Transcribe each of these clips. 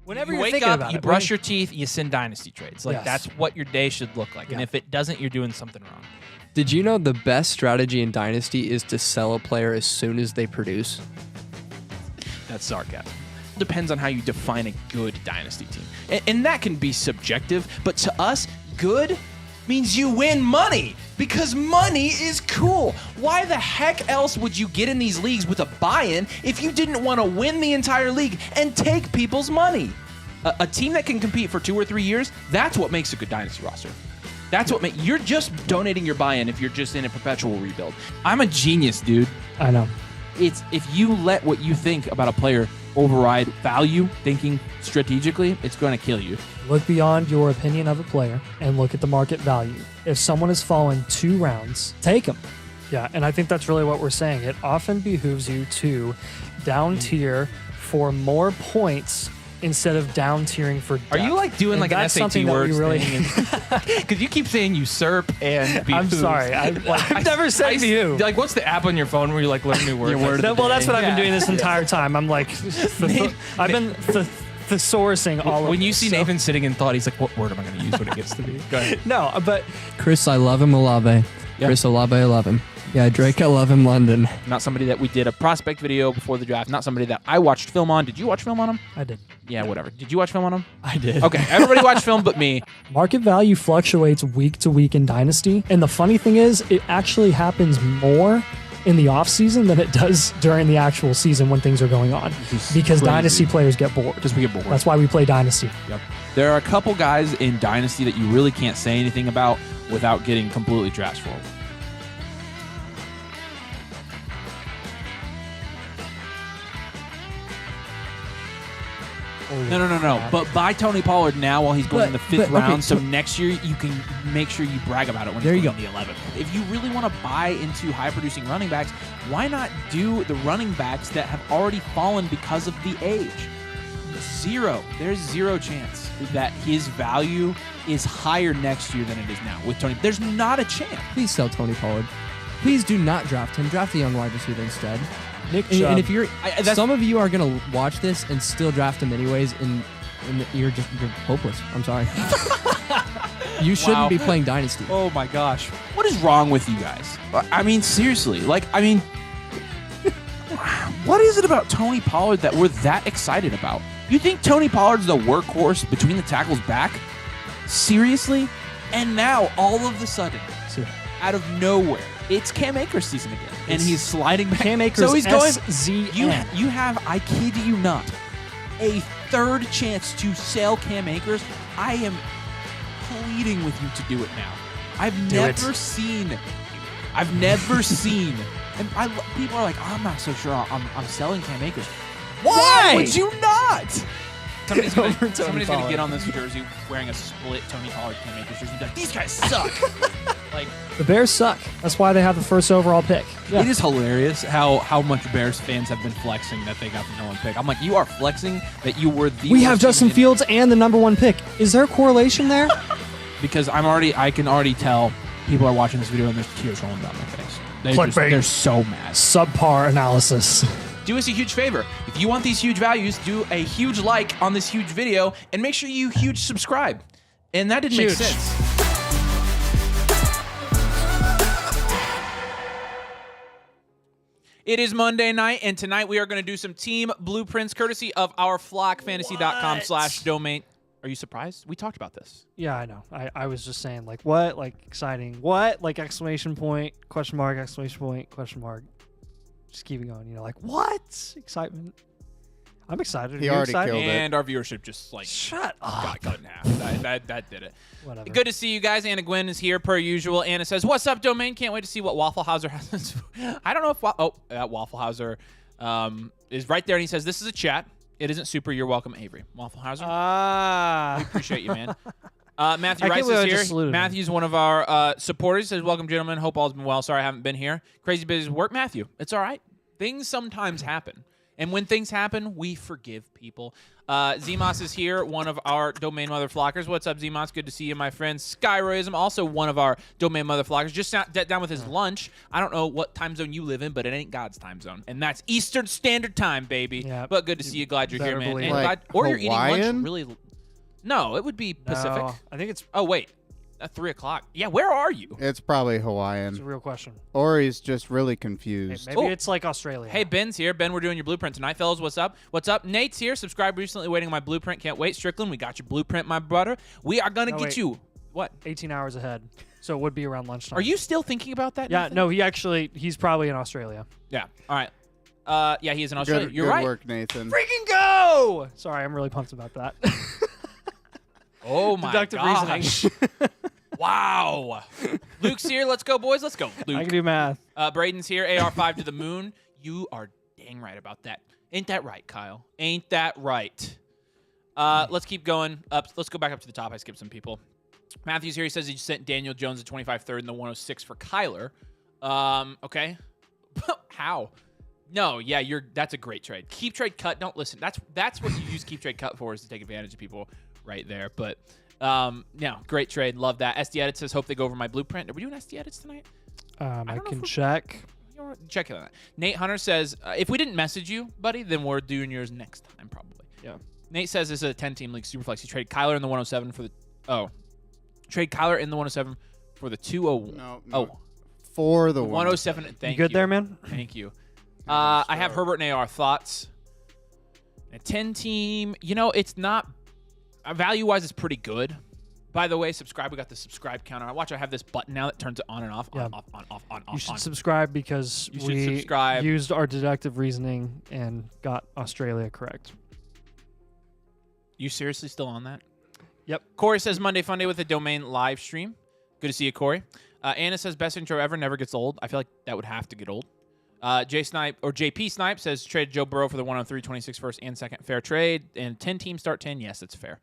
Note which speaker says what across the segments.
Speaker 1: Whenever
Speaker 2: you
Speaker 1: you're
Speaker 2: wake
Speaker 1: thinking
Speaker 2: up,
Speaker 1: about
Speaker 2: you
Speaker 1: it,
Speaker 2: brush your teeth, you send Dynasty trades. Like,
Speaker 1: Yes.
Speaker 2: that's what your day should look like. And
Speaker 1: Yeah.
Speaker 2: if it doesn't, you're doing something wrong.
Speaker 3: Did you know the best strategy in Dynasty is to sell a player as soon as they produce?
Speaker 2: That's sarcasm. Depends on how you define a good Dynasty team. And that can be subjective, but to us, good means you win money because money is cool. Why the heck else would you get in these leagues with a buy-in if you didn't want to win the entire league and take people's money? A team that can compete for 2 or 3 years, that's what makes a good Dynasty roster. That's what you're just donating your buy-in if you're just in a perpetual rebuild. I'm a genius, dude.
Speaker 1: I know.
Speaker 2: It's if you let what you think about a player override value, thinking strategically, it's going to kill you.
Speaker 1: Look beyond your opinion of a player and look at the market value. If someone has fallen 2 rounds, take them. Yeah, and I think that's really what we're saying. It often behooves you to down tier for more points instead of down tiering for depth.
Speaker 2: Are you like doing
Speaker 1: And
Speaker 2: like an
Speaker 1: that's
Speaker 2: SAT
Speaker 1: something that
Speaker 2: words
Speaker 1: we really
Speaker 2: thing? Because you keep saying usurp and be
Speaker 1: I'm
Speaker 2: who's.
Speaker 1: sorry. I've never said to you.
Speaker 2: Like, what's the app on your phone where you like learn new words?
Speaker 1: Well, that's what I've been
Speaker 2: Yeah.
Speaker 1: doing this entire time. I'm like, I've been thesaurusing all of
Speaker 2: When you
Speaker 1: this,
Speaker 2: see
Speaker 1: so-
Speaker 2: Nathan sitting in thought, he's like, what word am I going to use when it gets to me? Go ahead.
Speaker 1: No, but
Speaker 3: Chris, I love him, Olave.
Speaker 2: Yeah.
Speaker 3: Chris Olave, I love him. Yeah, Drake, I love him, London.
Speaker 2: Not somebody that we did a prospect video before the draft. Not somebody that I watched film on. Did you watch film on him?
Speaker 1: I did.
Speaker 2: Yeah, whatever. Did you watch film on him?
Speaker 1: I did.
Speaker 2: Okay, everybody watched film but me.
Speaker 1: Market value fluctuates week to week in Dynasty. And the funny thing is, it actually happens more in the offseason than it does during the actual season when things are going on. Because
Speaker 2: crazy.
Speaker 1: Dynasty players get bored.
Speaker 2: Because we get bored.
Speaker 1: That's why we play Dynasty.
Speaker 2: Yep. There are a couple guys in Dynasty that you really can't say anything about without getting completely trash for. No. But buy Tony Pollard now while he's going in the 5th round, so next year you can make sure you brag about it when he's going in the 11th. If you really want to buy into high-producing running backs, why not do the running backs that have already fallen because of the age? There's zero chance that his value is higher next year than it is now with Tony. There's not a chance.
Speaker 3: Please sell Tony Pollard. Please do not draft him. Draft a young wide receiver instead.
Speaker 1: Nick
Speaker 3: And,
Speaker 1: Chubb.
Speaker 3: and if you're, some of you are gonna watch this and still draft him anyways, and you're hopeless. I'm sorry. You shouldn't be playing Dynasty.
Speaker 2: Oh my gosh. What is wrong with you guys? I mean, seriously. What is it about Tony Pollard that we're that excited about? You think Tony Pollard's the workhorse between the tackles back? Seriously? And now, all of a sudden, out of nowhere, it's Cam Akers season again. And he's sliding back.
Speaker 1: Cam Akers,
Speaker 2: so he's going.
Speaker 1: SZN.
Speaker 2: You have, I kid you not, a 3rd chance to sell Cam Akers. I am pleading with you to do it now. I've never seen. And people are like, oh, I'm not so sure I'm selling Cam Akers. Why would you not? Somebody's going to get on this jersey wearing a split Tony Pollard Cam Akers jersey and be like, these guys suck.
Speaker 1: The Bears suck. That's why they have the 1st overall pick. Yeah.
Speaker 2: It is hilarious how much Bears fans have been flexing that they got the #1 pick. I'm like, you are flexing that you were the
Speaker 1: We have
Speaker 2: worst
Speaker 1: Justin
Speaker 2: team in-
Speaker 1: Fields and the #1 pick. Is there a correlation there?
Speaker 2: Because I can already tell people are watching this video and there's tears rolling down their face. They're so mad.
Speaker 1: Subpar analysis.
Speaker 2: Do us a huge favor. If you want these huge values, do a huge like on this huge video and make sure you huge subscribe. And that didn't make sense. It is Monday night, and tonight we are going to do some team blueprints courtesy of our flockfantasy.com/domain. Are you surprised? We talked about this.
Speaker 1: Yeah, I know. I was just saying, like, what? Like, exciting. What? Like, exclamation point, question mark, exclamation point, question mark. Just keeping going. You know, like, what? Excitement. I'm excited.
Speaker 4: He already killed it.
Speaker 2: And our viewership just, like,
Speaker 1: Shut up.
Speaker 2: got cut in half. That did it.
Speaker 1: Whatever.
Speaker 2: Good to see you guys. Anna Gwen is here per usual. Anna says, "What's up, Domain? Can't wait to see what Waffle Hauser has." I don't know if Waffle Hauser is right there, and he says, "This is a chat. It isn't super. You're welcome, Avery." Waffle Hauser. We appreciate you, man. Matthew
Speaker 1: I
Speaker 2: Rice
Speaker 1: can't believe I
Speaker 2: is
Speaker 1: just
Speaker 2: here.
Speaker 1: saluted him.
Speaker 2: Matthew's one of our supporters. Says, "Welcome, gentlemen. Hope all's been well. Sorry I haven't been here. Crazy busy work, Matthew. It's all right. Things sometimes happen." And when things happen, we forgive people. Zemos is here, one of our domain mother flockers. What's up, Zemos? Good to see you, my friend. Skyroism, also one of our domain mother flockers. Just sat down with his lunch. I don't know what time zone you live in, but it ain't God's time zone. And that's Eastern Standard Time, baby.
Speaker 1: Yeah.
Speaker 2: But good to see you. Glad you're here, man.
Speaker 1: believe
Speaker 2: And
Speaker 1: it.
Speaker 2: glad, or you're eating lunch
Speaker 4: Hawaiian?
Speaker 2: really... No, it would be Pacific.
Speaker 1: No, I think it's
Speaker 2: Oh, wait. At 3 o'clock. Yeah, where are you?
Speaker 4: It's probably
Speaker 1: a
Speaker 4: Hawaiian.
Speaker 1: real question.
Speaker 4: Or he's just really
Speaker 1: Hey,
Speaker 4: confused.
Speaker 1: maybe
Speaker 2: Oh.
Speaker 1: it's like Australia.
Speaker 2: Hey, Ben's here. Ben, we're doing your blueprint tonight, fellas. What's up? What's up? Nate's here. Subscribed recently, waiting on my blueprint. Can't wait. Strickland, we got your blueprint, my brother. We are going to
Speaker 1: No,
Speaker 2: get
Speaker 1: wait.
Speaker 2: you. What?
Speaker 1: 18 hours ahead. So it would be around lunchtime.
Speaker 2: Are you still thinking about that?
Speaker 1: Yeah,
Speaker 2: Nathan?
Speaker 1: no, he's probably in Australia.
Speaker 2: Yeah. All right. Yeah, he is in Australia.
Speaker 4: Good,
Speaker 2: You're
Speaker 4: good
Speaker 2: right.
Speaker 4: work, Nathan.
Speaker 2: Freaking go!
Speaker 1: Sorry, I'm really pumped about that.
Speaker 2: Oh, my
Speaker 1: Deductive
Speaker 2: gosh.
Speaker 1: reasoning.
Speaker 2: Wow. Luke's here. Let's go, boys. Let's go.
Speaker 1: I
Speaker 2: Luke.
Speaker 1: can do math.
Speaker 2: Braden's here. AR5 to the moon. You are dang right about that. Ain't that right, Kyle? Ain't that right? Let's keep going up. Let's go back up to the top. I skipped some people. Matthew's here. He says he sent Daniel Jones at 25 third in the 106 for Kyler. Okay. How? No, yeah, that's a great trade. Keep trade cut. Don't listen. That's what you use keep trade cut for, is to take advantage of people right there. But yeah, great trade. Love that. SD Edit says, hope they go over my blueprint. Are we doing SD Edits tonight?
Speaker 1: I
Speaker 2: don't know
Speaker 1: can
Speaker 2: if we're-
Speaker 1: check.
Speaker 2: Check it out. Nate Hunter says, if we didn't message you, buddy, then we're doing yours next time, probably.
Speaker 1: Yeah.
Speaker 2: Nate says this is a 10-team league, Superflex. He traded Kyler in the 107 for the... Oh. Trade Kyler in the 107 for the 201.
Speaker 4: No,
Speaker 2: Oh.
Speaker 4: For the
Speaker 2: 107. Thank
Speaker 1: You good there, man?
Speaker 2: Thank you.
Speaker 4: Yeah,
Speaker 2: I have Herbert and AR. Thoughts? A 10-team, it's not... value-wise, it's pretty good. By the way, subscribe. We got the subscribe counter. Watch, I have this button now that turns it on and off.
Speaker 1: Yeah.
Speaker 2: On, off.
Speaker 1: You should subscribe because
Speaker 2: You should
Speaker 1: we
Speaker 2: subscribe.
Speaker 1: used our deductive reasoning and got Australia correct.
Speaker 2: You seriously still on that?
Speaker 1: Yep.
Speaker 2: Corey says Monday Fun Day with a domain live stream. Good to see you, Corey. Anna says best intro ever, never gets old. I feel like that would have to get old. JP Snipe says trade Joe Burrow for the 103, 26 first and second. Fair trade. And 10 teams start 10. Yes, that's fair.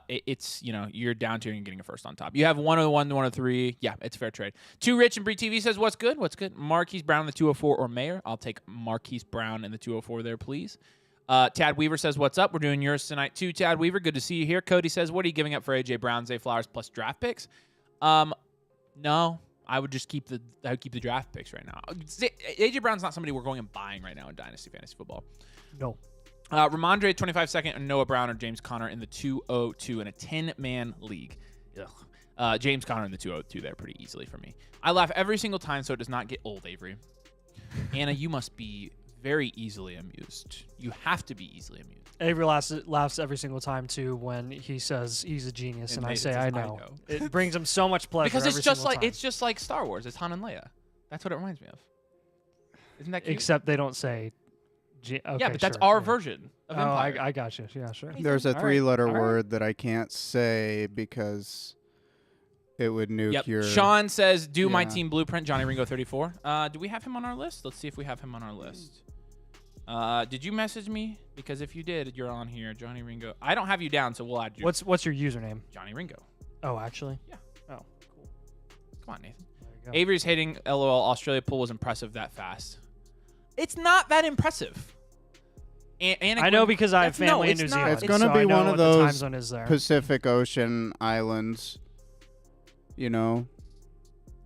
Speaker 2: It's, you're down to and getting a first on top. You have 101, 103. Yeah, it's a fair trade. Too Rich and Bree TV says, what's good? What's good? Marquise Brown in the 204 or Mayer. I'll take Marquise Brown in the 204 there, please. Tad Weaver says, what's up? We're doing yours tonight too, Tad Weaver. Good to see you here. Cody says, what are you giving up for AJ Brown, Zay Flowers plus draft picks? No, I would just keep the draft picks right now. AJ Brown's not somebody we're going and buying right now in Dynasty Fantasy Football.
Speaker 1: No.
Speaker 2: Ramondre 25 second and Noah Brown or James Conner in the 202 in a 10-man league. Ugh. James Conner in the 202 there pretty easily for me. I laugh every single time so it does not get old, Avery. Anna, you must be very easily amused. You have to be easily amused.
Speaker 1: Avery laughs every single time too when he says he's a genius, and I
Speaker 2: Nate
Speaker 1: say
Speaker 2: says,
Speaker 1: I
Speaker 2: "I
Speaker 1: know."
Speaker 2: know."
Speaker 1: It brings him so much pleasure.
Speaker 2: Because
Speaker 1: every single time.
Speaker 2: it's just like Star Wars. It's Han and Leia. That's what it reminds me of. Isn't that cute?
Speaker 1: Except they don't say. Okay,
Speaker 2: yeah, but that's
Speaker 1: sure,
Speaker 2: our
Speaker 1: yeah.
Speaker 2: version of
Speaker 1: Oh,
Speaker 2: Empire.
Speaker 1: I got you. Yeah, sure.
Speaker 4: There's a
Speaker 1: All right,
Speaker 4: three-letter
Speaker 1: all right.
Speaker 4: word that I can't say because it would nuke
Speaker 2: Yep.
Speaker 4: your...
Speaker 2: Sean says, do my
Speaker 4: Yeah.
Speaker 2: team blueprint, Johnny Ringo 34. Do we have him on our list? Let's see if we have him on our list. Did you message me? Because if you did, you're on here. Johnny Ringo. I don't have you down, so we'll add you.
Speaker 1: What's your username?
Speaker 2: Johnny Ringo?
Speaker 1: Oh, actually.
Speaker 2: Yeah.
Speaker 1: Oh, cool.
Speaker 2: Come on, Nathan.
Speaker 1: There you go.
Speaker 2: Avery's hating LOL. Australia pool was impressive that fast. It's not that impressive. Anna
Speaker 1: I know
Speaker 2: Gwynn-
Speaker 1: because I have
Speaker 2: that's- no,
Speaker 1: family in
Speaker 2: it's
Speaker 1: New
Speaker 2: not.
Speaker 1: Zealand.
Speaker 4: It's gonna
Speaker 1: so
Speaker 4: be
Speaker 1: I know
Speaker 4: one of
Speaker 1: what the time
Speaker 4: those
Speaker 1: zone is there.
Speaker 4: Pacific Ocean islands,
Speaker 1: Yeah.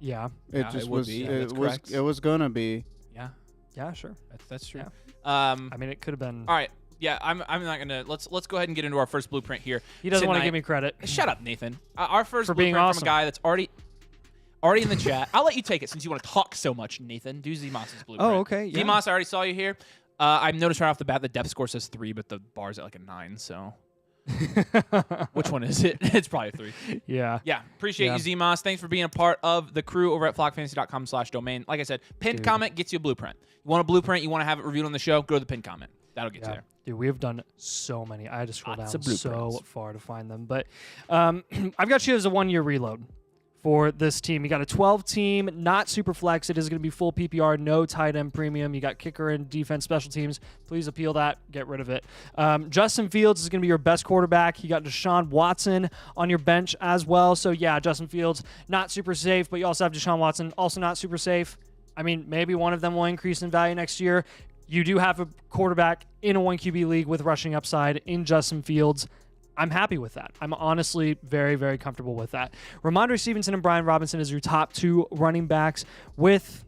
Speaker 2: Yeah,
Speaker 4: it just
Speaker 2: it would
Speaker 4: was.
Speaker 2: be.
Speaker 4: It
Speaker 2: That's
Speaker 4: was.
Speaker 2: correct.
Speaker 4: It was gonna be.
Speaker 2: Yeah,
Speaker 1: Yeah, sure.
Speaker 2: that's true.
Speaker 1: I mean, it could have been.
Speaker 2: All right. Yeah, I'm not gonna. Let's go ahead and get into our first blueprint here.
Speaker 1: He doesn't want to
Speaker 2: tonight.
Speaker 1: give me credit.
Speaker 2: Shut up, Nathan. Our first
Speaker 1: For being
Speaker 2: blueprint
Speaker 1: awesome.
Speaker 2: from a guy that's already in the chat. I'll let you take it since you want to talk so much, Nathan. Do Zemos' blueprint.
Speaker 1: Oh, okay, yeah.
Speaker 2: Zemos, I already saw you here. I noticed right off the bat the depth score says 3, but the bar's at like a 9. So which one is it? It's probably a 3.
Speaker 1: Yeah.
Speaker 2: Yeah, appreciate
Speaker 1: Yeah.
Speaker 2: you, Zemos. Thanks for being a part of the crew over at flockfantasy.com/domain. Like I said, pinned
Speaker 1: Dude.
Speaker 2: comment gets you a blueprint. You want a blueprint, you want to have it reviewed on the show, go to the pinned comment. That'll get you
Speaker 1: Yeah.
Speaker 2: there.
Speaker 1: Dude, we have done so many. I had to scroll
Speaker 2: Lots
Speaker 1: down
Speaker 2: of
Speaker 1: so
Speaker 2: blueprints.
Speaker 1: far to find them. But I've got you as a 1-year reload for this team. You got a 12-team, not super flex. It is going to be full PPR, no tight end premium. You got kicker and defense special teams. Please appeal that. Get rid of it. Justin Fields is going to be your best quarterback. You got Deshaun Watson on your bench as well. So, yeah, Justin Fields, not super safe, but you also have Deshaun Watson, also not super safe. I mean, maybe one of them will increase in value next year. You do have a quarterback in a 1 QB league with rushing upside in Justin Fields. I'm happy with that. I'm honestly very, very comfortable with that. Ramondre Stevenson and Brian Robinson is your top 2 running backs with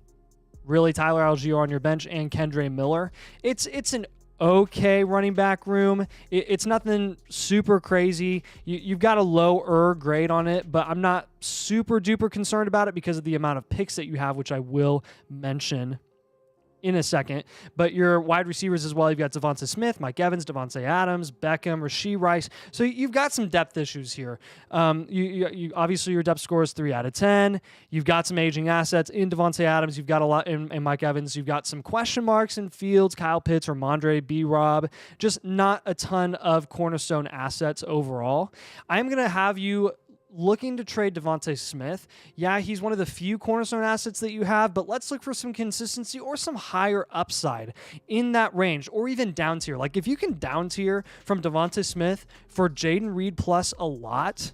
Speaker 1: really Tyler Algier on your bench and Kendre Miller. It's an okay running back room. It's nothing super crazy. You've got a lower grade on it, but I'm not super duper concerned about it because of the amount of picks that you have, which I will mention in a second. But your wide receivers as well, you've got Devonta Smith, Mike Evans, Devontae Adams, Beckham, Rashee Rice. So you've got some depth issues here. You obviously your depth score is 3 out of 10. You've got some aging assets in Devontae Adams. You've got a lot in Mike Evans. You've got some question marks in Fields, Kyle Pitts, Ramondre, B-Rob. Just not a ton of cornerstone assets overall. I'm going to have you looking to trade Devonta Smith. Yeah, he's one of the few cornerstone assets that you have, but let's look for some consistency or some higher upside in that range, or even down tier. Like if you can down tier from Devonta Smith for Jaden Reed plus a lot,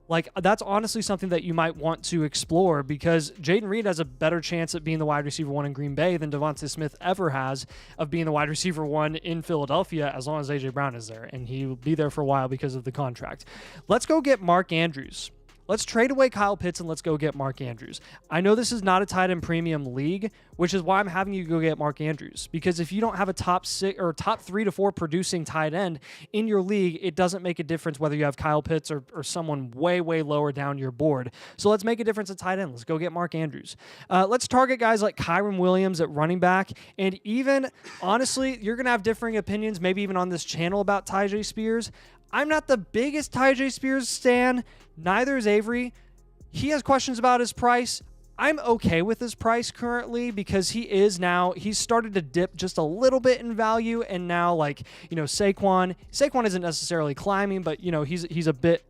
Speaker 1: like that's honestly something that you might want to explore, because Jaden Reed has a better chance at being the wide receiver 1 in Green Bay than Devonta Smith ever has of being the wide receiver 1 in Philadelphia, as long as A.J. Brown is there, and he will be there for a while because of the contract. Let's go get Mark Andrews. Let's trade away Kyle Pitts and let's go get Mark Andrews. I know this is not a tight end premium league, which is why I'm having you go get Mark Andrews. Because if you don't have a top 6 or top 3 to 4 producing tight end in your league, it doesn't make a difference whether you have Kyle Pitts or someone way, way lower down your board. So let's make a difference at tight end. Let's go get Mark Andrews. Let's target guys like Kyron Williams at running back. And even, honestly, you're going to have differing opinions, maybe even on this channel, about Tyjae Spears. I'm not the biggest Tyjae Spears stan. Neither is Avery. He has questions about his price. I'm okay with his price currently because he's started to dip just a little bit in value, and now Saquon isn't necessarily climbing, but he's a bit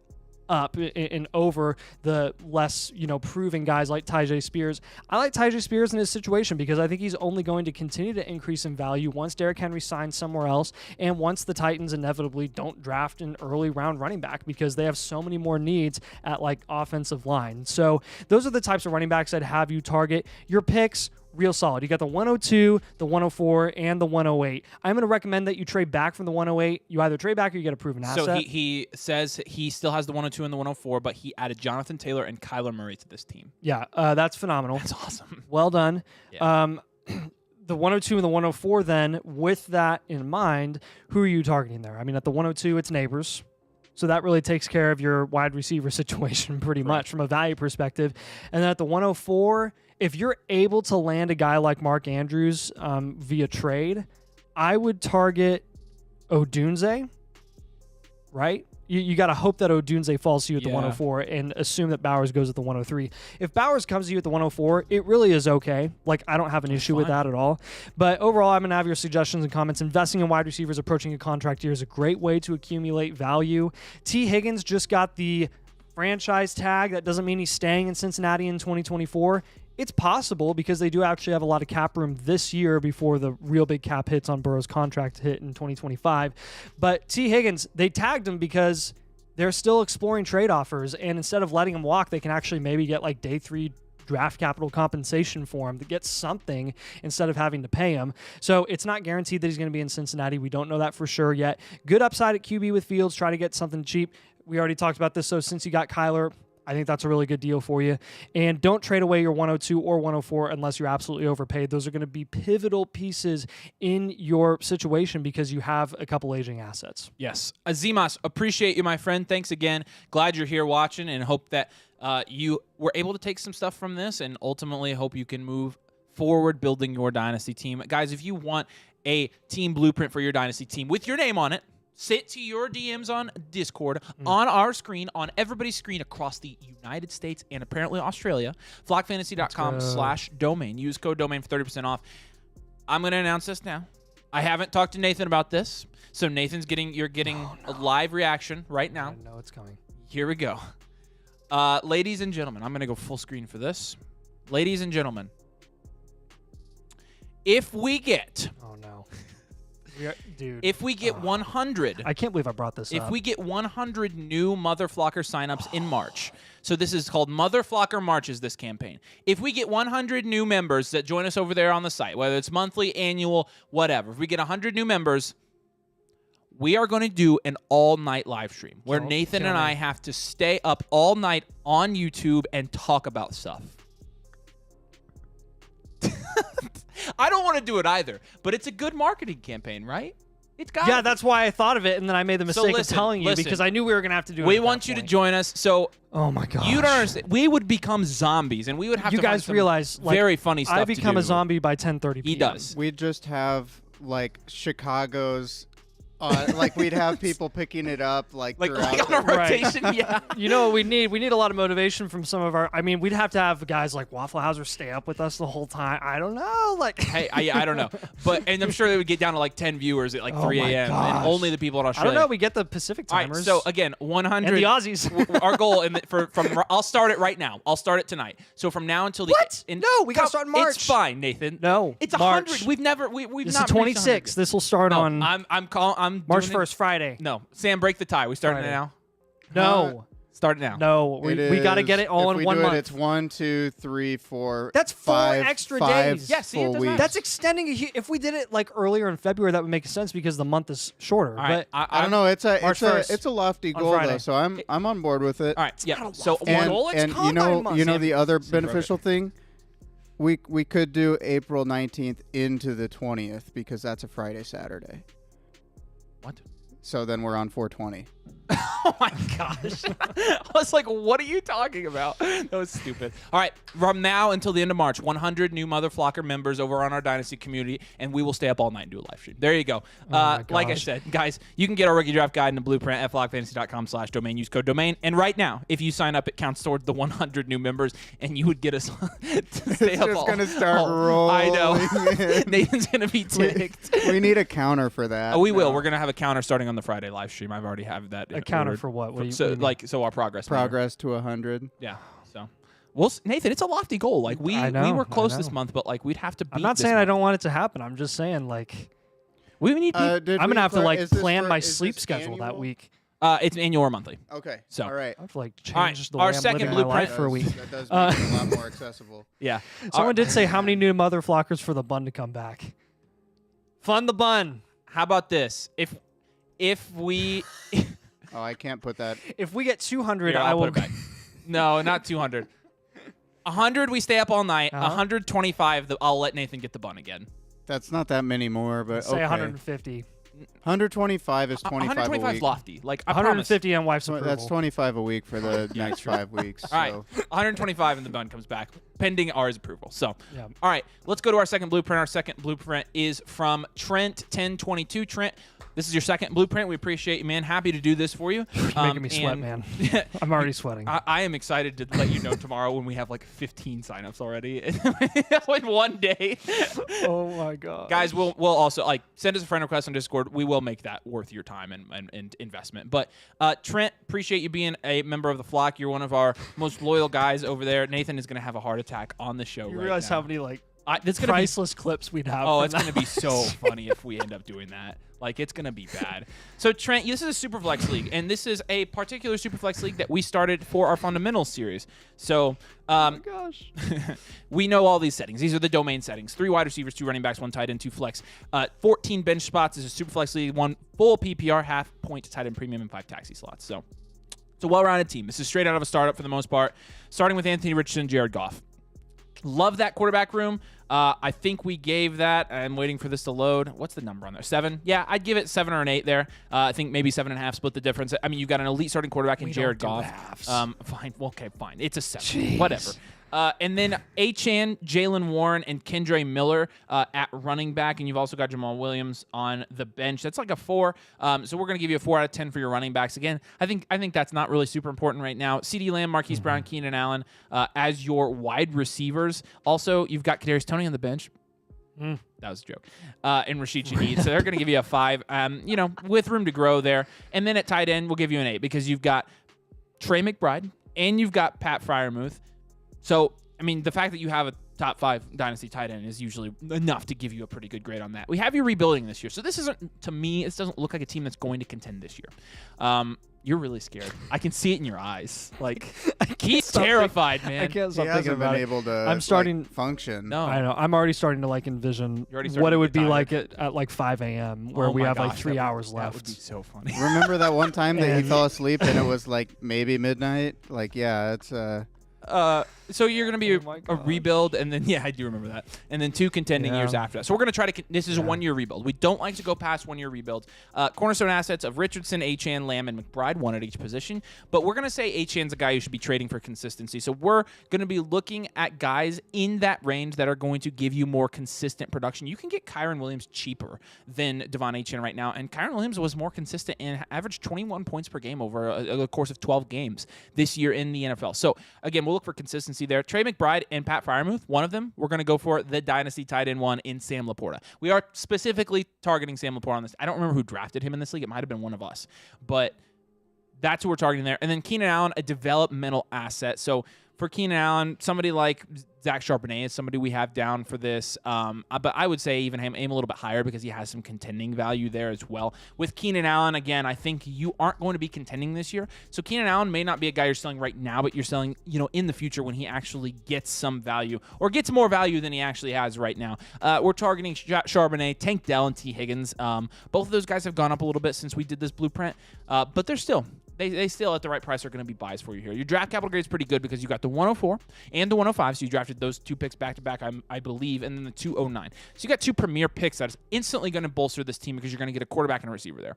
Speaker 1: up and over the less, proven guys like Tyjae Spears. I like Tyjae Spears in his situation because I think he's only going to continue to increase in value once Derrick Henry signs somewhere else and once the Titans inevitably don't draft an early round running back, because they have so many more needs at offensive line. So those are the types of running backs I'd have you target. Your picks, real solid. You got the 102, the 104, and the 108. I'm going to recommend that you trade back from the 108. You either trade back or you get a proven asset.
Speaker 2: So he says he still has the 102 and the 104, but he added Jonathan Taylor and Kyler Murray to this team.
Speaker 1: Yeah, that's phenomenal.
Speaker 2: That's awesome.
Speaker 1: Well done.
Speaker 2: Yeah.
Speaker 1: The 102 and the 104 then, with that in mind, who are you targeting there? I mean, at the 102, it's Neighbors. So that really takes care of your wide receiver situation pretty much from a value perspective. And then at the 104, if you're able to land a guy like Mark Andrews via trade, I would target Odunze, right? You got to hope that Odunze falls to you at the 104 and assume that Bowers goes at the 103. If Bowers comes to you at the 104, it really is okay. I don't have an issue with that at all. But overall, I'm going to have your suggestions and comments. Investing in wide receivers approaching a contract year is a great way to accumulate value. T. Higgins just got the franchise tag. That doesn't mean he's staying in Cincinnati in 2024. It's possible because they do actually have a lot of cap room this year before the real big cap hits on Burrow's contract hit in 2025. But T. Higgins, they tagged him because they're still exploring trade offers, and instead of letting him walk, they can actually maybe get day 3 draft capital compensation for him to get something instead of having to pay him. So it's not guaranteed that he's going to be in Cincinnati. We don't know that for sure yet. Good upside at QB with Fields. Try to get something cheap. We already talked about this, so since you got Kyler, I think that's a really good deal for you. And don't trade away your 102 or 104 unless you're absolutely overpaid. Those are going to be pivotal pieces in your situation because you have a couple aging assets.
Speaker 2: Yes. Azimas, appreciate you, my friend. Thanks again. Glad you're here watching, and hope that you were able to take some stuff from this, and ultimately hope you can move forward building your Dynasty team. Guys, if you want a team blueprint for your Dynasty team with your name on it, sit to your DMs on Discord, on our screen, on everybody's screen across the United States and apparently Australia, flockfantasy.com/domain. Use code domain for 30% off. I'm going to announce this now. I haven't talked to Nathan about this, so you're getting a live reaction right now.
Speaker 1: I know it's coming.
Speaker 2: Here we go. Ladies and gentlemen, I'm going to go full screen for this. Ladies and gentlemen, if we get...
Speaker 1: Oh, no. Dude.
Speaker 2: If we get 100,
Speaker 1: I can't believe I brought this up.
Speaker 2: if we get 100 new Mother Flocker signups in March, so this is called Mother Flocker Marches, this campaign. If we get 100 new members that join us over there on the site, whether it's monthly, annual, whatever, if we get 100 new members, we are going to do an all-night live stream where Nathan and I have to stay up all night on YouTube and talk about stuff. I don't want to do it either, but it's a good marketing campaign, right? It's got
Speaker 1: Yeah, that's why I thought of it, and then I made the mistake
Speaker 2: listen,
Speaker 1: of telling you because I knew we were going to have to do it.
Speaker 2: We
Speaker 1: at
Speaker 2: want
Speaker 1: that
Speaker 2: you to
Speaker 1: point.
Speaker 2: join us. So
Speaker 1: Oh my god.
Speaker 2: you don't understand. We would become zombies, and we would have
Speaker 1: You
Speaker 2: to find
Speaker 1: guys
Speaker 2: some
Speaker 1: realize like,
Speaker 2: very funny stuff
Speaker 1: I
Speaker 2: to
Speaker 1: become
Speaker 2: do.
Speaker 1: a zombie by 10:30 p.m.
Speaker 2: He does.
Speaker 4: We'd just have like Chicago's, like we'd have people picking it up like
Speaker 2: Like
Speaker 4: throughout.
Speaker 2: on a
Speaker 1: Right.
Speaker 2: rotation, yeah.
Speaker 1: You know what we need? We need a lot of motivation from some of our. I mean, we'd have to have guys like Waffle Hauser stay up with us the whole time. I don't know, like.
Speaker 2: Hey, I don't know, and I'm sure they would get down to like 10 viewers at like
Speaker 1: Oh
Speaker 2: 3
Speaker 1: my
Speaker 2: a.m. and
Speaker 1: gosh.
Speaker 2: only the people in
Speaker 1: I
Speaker 2: Australia.
Speaker 1: don't know. We get the Pacific
Speaker 2: All right,
Speaker 1: timers.
Speaker 2: so again, 100.
Speaker 1: and the Aussies.
Speaker 2: Our goal from I'll start it right now. I'll start it tonight. So from now until the
Speaker 1: What? No, we gotta start in March.
Speaker 2: It's fine, Nathan.
Speaker 1: No,
Speaker 2: it's
Speaker 1: March.
Speaker 2: 100. We've never we've
Speaker 1: This
Speaker 2: not
Speaker 1: is
Speaker 2: reached
Speaker 1: 26.
Speaker 2: 100.
Speaker 1: This will start
Speaker 2: No,
Speaker 1: on
Speaker 2: I'm
Speaker 1: March
Speaker 2: doing it-
Speaker 1: 1st, Friday.
Speaker 2: No, Sam, break the tie. We starting it
Speaker 1: Friday.
Speaker 2: now.
Speaker 1: No,
Speaker 2: Start it now.
Speaker 1: no, we got to get it all
Speaker 4: if
Speaker 1: in
Speaker 4: we
Speaker 1: 1
Speaker 4: do
Speaker 1: month.
Speaker 4: It, it's 1, 2, 3, 4.
Speaker 1: That's 4
Speaker 4: 5
Speaker 1: extra
Speaker 4: 5
Speaker 1: days.
Speaker 2: Yeah, see, it
Speaker 4: full
Speaker 2: doesn't
Speaker 4: weeks.
Speaker 2: matter.
Speaker 1: That's extending. If we did it like earlier in February, that would make sense because the month is shorter.
Speaker 2: All right.
Speaker 1: But
Speaker 4: I don't know. It's a
Speaker 1: March
Speaker 4: it's
Speaker 1: 1st
Speaker 4: a lofty
Speaker 1: on
Speaker 4: goal
Speaker 1: Friday.
Speaker 4: though, so I'm on board with it.
Speaker 2: All right. Yeah.
Speaker 1: not a
Speaker 2: So
Speaker 1: lofty
Speaker 2: one.
Speaker 1: goal. It's
Speaker 4: And you
Speaker 1: combine
Speaker 4: know
Speaker 1: months.
Speaker 4: the other
Speaker 2: Sam broke
Speaker 4: beneficial thing, we could do April 19th into the 20th because that's a Friday Saturday.
Speaker 2: What?
Speaker 4: So then we're on 420.
Speaker 2: Oh my gosh. I was like, what are you talking about? That was stupid. All right. From now until the end of March, 100 new Mother Flocker members over on our Dynasty community, and we will stay up all night and do a live stream. There you go.
Speaker 1: my
Speaker 2: Like I
Speaker 1: gosh.
Speaker 2: said, guys, you can get our rookie draft guide and the blueprint at flockfantasy.com/domain. Use code domain. And right now, if you sign up, it counts towards the 100 new members, and you would get us to stay
Speaker 4: It's
Speaker 2: up
Speaker 4: just
Speaker 2: all
Speaker 4: gonna start
Speaker 2: I know.
Speaker 4: rolling in.
Speaker 2: Nathan's going to be ticked.
Speaker 4: We need a counter for that.
Speaker 2: Oh, we will.
Speaker 4: now.
Speaker 2: We're gonna have a counter starting on the Friday live stream. I've already have that.
Speaker 1: A counter
Speaker 2: ordered.
Speaker 1: for what? What do you-
Speaker 2: So
Speaker 1: what do you mean?
Speaker 2: so our progress. meter.
Speaker 4: Progress to 100.
Speaker 2: Yeah. So, well, Nathan, it's a lofty goal. Like we
Speaker 1: I know,
Speaker 2: were
Speaker 1: I
Speaker 2: close this
Speaker 1: know.
Speaker 2: month, but like we'd have to beat.
Speaker 1: I'm not
Speaker 2: this
Speaker 1: saying I
Speaker 2: month.
Speaker 1: don't want it to happen. I'm just saying like
Speaker 2: We need.
Speaker 4: Did
Speaker 1: I'm
Speaker 4: we
Speaker 1: gonna have to like
Speaker 4: is this
Speaker 1: plan
Speaker 4: for-
Speaker 1: my
Speaker 4: is
Speaker 1: sleep
Speaker 4: this
Speaker 1: schedule that
Speaker 4: annual?
Speaker 1: week.
Speaker 2: It's annual or monthly.
Speaker 4: Okay.
Speaker 2: So-
Speaker 4: all right.
Speaker 1: I have to like change
Speaker 2: All right,
Speaker 1: the
Speaker 2: our
Speaker 1: way I'm
Speaker 2: second
Speaker 1: living my
Speaker 2: blueprint-
Speaker 1: life for a week.
Speaker 4: That does make it a lot more accessible.
Speaker 2: Yeah.
Speaker 1: Someone did say how many new mother flockers for the bun to come back. Fund the bun.
Speaker 2: How about this? If we,
Speaker 4: Oh, I can't put that.
Speaker 1: If we get 200,
Speaker 2: Here,
Speaker 1: I
Speaker 2: I'll
Speaker 1: will.
Speaker 2: put it back. No, not 200. 100 we stay up all night.
Speaker 1: Uh-huh.
Speaker 2: 125 I'll let Nathan get the bun again.
Speaker 4: That's not that many more, but
Speaker 1: Say
Speaker 4: okay.
Speaker 1: 150.
Speaker 4: 125 is 25 a
Speaker 2: 125 is
Speaker 4: week.
Speaker 2: lofty. Like I promise.
Speaker 1: 150 on wife's approval.
Speaker 4: That's 25 a week for the next 5 weeks.
Speaker 2: All right,
Speaker 4: So
Speaker 2: 125 and the bun comes back, pending ours approval. So,
Speaker 1: Yeah.
Speaker 2: all right, let's go to our second blueprint. Our second blueprint is from Trent1022. Trent, this is your second blueprint. We appreciate you, man. Happy to do this for you.
Speaker 1: You're making me sweat,
Speaker 2: and-
Speaker 1: man. I'm already sweating.
Speaker 2: I am excited to let you know tomorrow when we have like 15 signups already in one day.
Speaker 1: Oh my god.
Speaker 2: Guys, we'll also like send us a friend request on Discord. We will make that worth your time and investment. But Trent, appreciate you being a member of the flock. You're one of our most loyal guys over there. Nathan is going to have a heart attack on the show.
Speaker 1: You
Speaker 2: right
Speaker 1: realize
Speaker 2: now.
Speaker 1: how many like
Speaker 2: It's gonna be
Speaker 1: priceless clips we'd have.
Speaker 2: Oh,
Speaker 1: from
Speaker 2: it's going
Speaker 1: that.
Speaker 2: to be so funny if we end up doing that. Like, it's going to be bad. So, Trent, this is a Superflex League, and this is a particular Superflex League that we started for our Fundamentals series. So,
Speaker 1: Gosh.
Speaker 2: we know all these settings. These are the domain settings. 3 wide receivers, 2 running backs, 1 tight end, 2 flex. 14 bench spots. This is a Superflex League, 1 full PPR, half point tight end premium, and 5 taxi slots. So, it's a well-rounded team. This is straight out of a startup for the most part, starting with Anthony Richardson and Jared Goff. Love that quarterback room. I think we gave that. I'm waiting for this to load. What's the number on there? 7? Yeah, I'd give it 7 or an 8 there. I think maybe 7.5 split the difference. I mean, you've got an elite starting quarterback in
Speaker 1: We
Speaker 2: Jared
Speaker 1: don't do
Speaker 2: Goff.
Speaker 1: halves.
Speaker 2: Fine. Okay, fine. It's a 7.
Speaker 1: Jeez.
Speaker 2: Whatever. And then Achane, Jalen Warren, and Kendre Miller at running back. And you've also got Jamal Williams on the bench. That's like a 4. So we're going to give you a 4 out of 10 for your running backs. Again, I think that's not really super important right now. CeeDee Lamb, Marquise Brown, Keenan Allen as your wide receivers. Also, you've got Kadarius Toney on the bench. That was a joke. And Rashid Shaheed. So they're going to give you a 5, with room to grow there. And then at tight end, we'll give you an 8 because you've got Trey McBride and you've got Pat Freiermuth. So, I mean, the fact that you have top 5 dynasty tight end is usually enough to give you a pretty good grade on that. We have you rebuilding this year. So this isn't, to me, this doesn't look like a team that's going to contend this year. You're really scared. I can see it in your eyes. Like, he's terrified, man.
Speaker 1: I can't
Speaker 4: He
Speaker 1: stop thinking
Speaker 4: hasn't been
Speaker 1: about it.
Speaker 4: able to
Speaker 1: I'm starting
Speaker 4: function.
Speaker 2: No.
Speaker 1: I know. I'm already starting to like envision
Speaker 2: You're already starting
Speaker 1: what
Speaker 2: to
Speaker 1: it would
Speaker 2: get
Speaker 1: be
Speaker 2: tired.
Speaker 1: like at like 5 a.m. where
Speaker 2: Oh
Speaker 1: we
Speaker 2: my
Speaker 1: have like
Speaker 2: gosh,
Speaker 1: 3
Speaker 2: that would-
Speaker 1: hours
Speaker 2: That would be
Speaker 1: left.
Speaker 2: so funny.
Speaker 4: Remember that one time that he
Speaker 1: And-
Speaker 4: fell asleep and it was like maybe midnight? Like, yeah, it's
Speaker 2: So you're going to be
Speaker 1: Oh my
Speaker 2: a
Speaker 1: gosh.
Speaker 2: rebuild, and then, yeah, I do remember that. And then 2 contending
Speaker 1: Yeah.
Speaker 2: years after that. So we're going to try to, this is a
Speaker 1: Yeah.
Speaker 2: 1-year rebuild. We don't like to go past 1-year rebuilds. Cornerstone assets of Richardson, Achane, Lamb, and McBride, 1 at each position. But we're going to say Achane's a guy you should be trading for consistency. So we're going to be looking at guys in that range that are going to give you more consistent production. You can get Kyron Williams cheaper than Devon Achane right now. And Kyron Williams was more consistent and averaged 21 points per game over a course of 12 games this year in the NFL. So, again, we'll look for consistency there. Trey McBride and Pat Fryermuth, one of them, we're going to go for the Dynasty tight end 1 in Sam Laporta. We are specifically targeting Sam Laporta on this. I don't remember who drafted him in this league. It might have been one of us. But that's who we're targeting there. And then Keenan Allen, a developmental asset. So for Keenan Allen, somebody like Zach Charbonnet is somebody we have down for this. But I would say even aim a little bit higher because he has some contending value there as well. With Keenan Allen, again, I think you aren't going to be contending this year. So Keenan Allen may not be a guy you're selling right now, but you're selling, in the future when he actually gets some value or gets more value than he actually has right now. We're targeting Charbonnet, Tank Dell, and T. Higgins. Both of those guys have gone up a little bit since we did this blueprint, but they're still... They still, at the right price, are going to be buys for you here. Your draft capital grade is pretty good because you got the 104 and the 105, so you drafted those 2 picks back-to-back, I believe, and then the 209. So you got 2 premier picks that is instantly going to bolster this team because you're going to get a quarterback and a receiver there.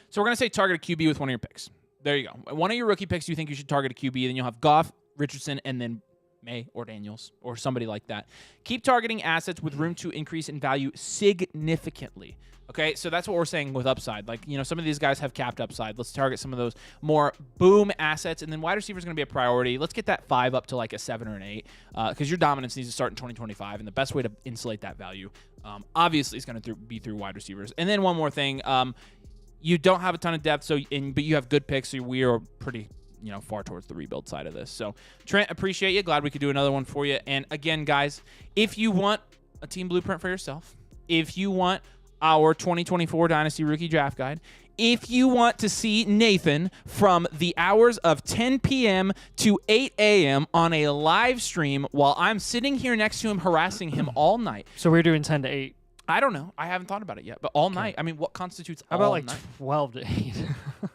Speaker 2: So we're going to say target a QB with one of your picks. There you go. One of your rookie picks you think you should target a QB, then you'll have Goff, Richardson, and then May or Daniels or somebody like that. Keep targeting assets with room to increase in value significantly. Okay, so that's what we're saying with upside. Like, some of these guys have capped upside. Let's target some of those more boom assets, and then wide receiver is going to be a priority. Let's get that 5 up to like a 7 or an 8 because your dominance needs to start in 2025, and the best way to insulate that value, obviously, is going to be through wide receivers. And then one more thing, you don't have a ton of depth, but you have good picks, so we are pretty far towards the rebuild side of this. So, Trent, appreciate you. Glad we could do another one for you. And again, guys, if you want a team blueprint for yourself, if you want our 2024 Dynasty Rookie Draft Guide, if you want to see Nathan from the hours of 10 p.m. to 8 a.m. on a live stream while I'm sitting here next to him harassing him all night.
Speaker 1: So we're doing 10 to 8.
Speaker 2: I don't know. I haven't thought about it yet. But all night, I mean, what constitutes
Speaker 1: How
Speaker 2: all
Speaker 1: about like
Speaker 2: night?
Speaker 1: 12 to 8?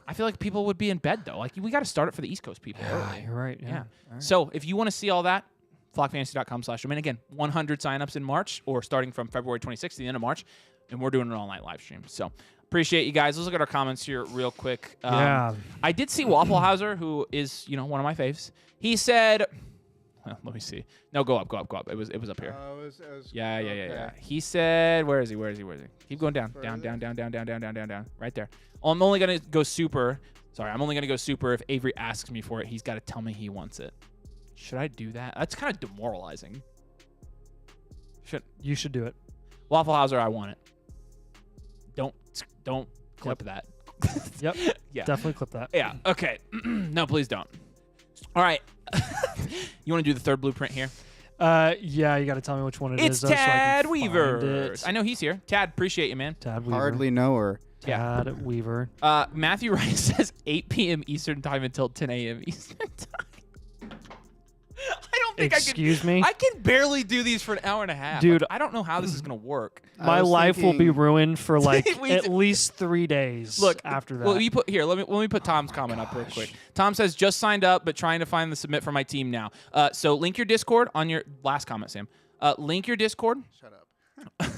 Speaker 2: I feel like people would be in bed, though. Like, we got to start it for the East Coast people early.
Speaker 1: You're right.
Speaker 2: Yeah.
Speaker 1: Yeah. All right.
Speaker 2: So if you want to see all that, flockfantasy.com/domain. Again, 100 signups in March or starting from February 26th to the end of March. And we're doing an all-night live stream. So appreciate you guys. Let's look at our comments here real quick.
Speaker 1: Yeah.
Speaker 2: I did see Wafflehauser, who is, one of my faves. He said, well, let me see. No, go up. It was up here. Yeah. He said, where is he? Keep going down. Down. Right there. Oh, I'm only going to go super. Sorry, I'm only going to go super if Avery asks me for it. He's got to tell me he wants it. Should I do that? That's kind of demoralizing.
Speaker 1: You should do it.
Speaker 2: Wafflehauser, I want it. Don't clip that.
Speaker 1: Yep.
Speaker 2: Yeah.
Speaker 1: Definitely clip that.
Speaker 2: Yeah. Okay. No, please don't. All right. You want to do the third blueprint here?
Speaker 1: Yeah, you got to tell me which one
Speaker 2: It's
Speaker 1: is. though, so I can
Speaker 2: Tad
Speaker 1: find
Speaker 2: Weaver.
Speaker 1: it.
Speaker 2: I know he's here. Tad, appreciate you, man.
Speaker 1: Tad Weaver.
Speaker 4: hardly know her.
Speaker 2: Yeah.
Speaker 1: Tad Weaver.
Speaker 2: Matthew Rice says 8 p.m. Eastern time until 10 a.m. Eastern time. I don't think
Speaker 1: Excuse me?
Speaker 2: I can barely do these for an hour and a half.
Speaker 1: Dude.
Speaker 2: Like, I don't know how this is going to work.
Speaker 1: My life will be ruined for like
Speaker 2: We
Speaker 1: at
Speaker 2: d-
Speaker 1: least 3 days.
Speaker 2: Look,
Speaker 1: after that.
Speaker 2: Well, you put here. Let me put Tom's comment up real quick. Tom says just signed up, but trying to find the submit for my team now. So link your Discord on your last comment, Sam. Link your Discord.
Speaker 4: Shut up.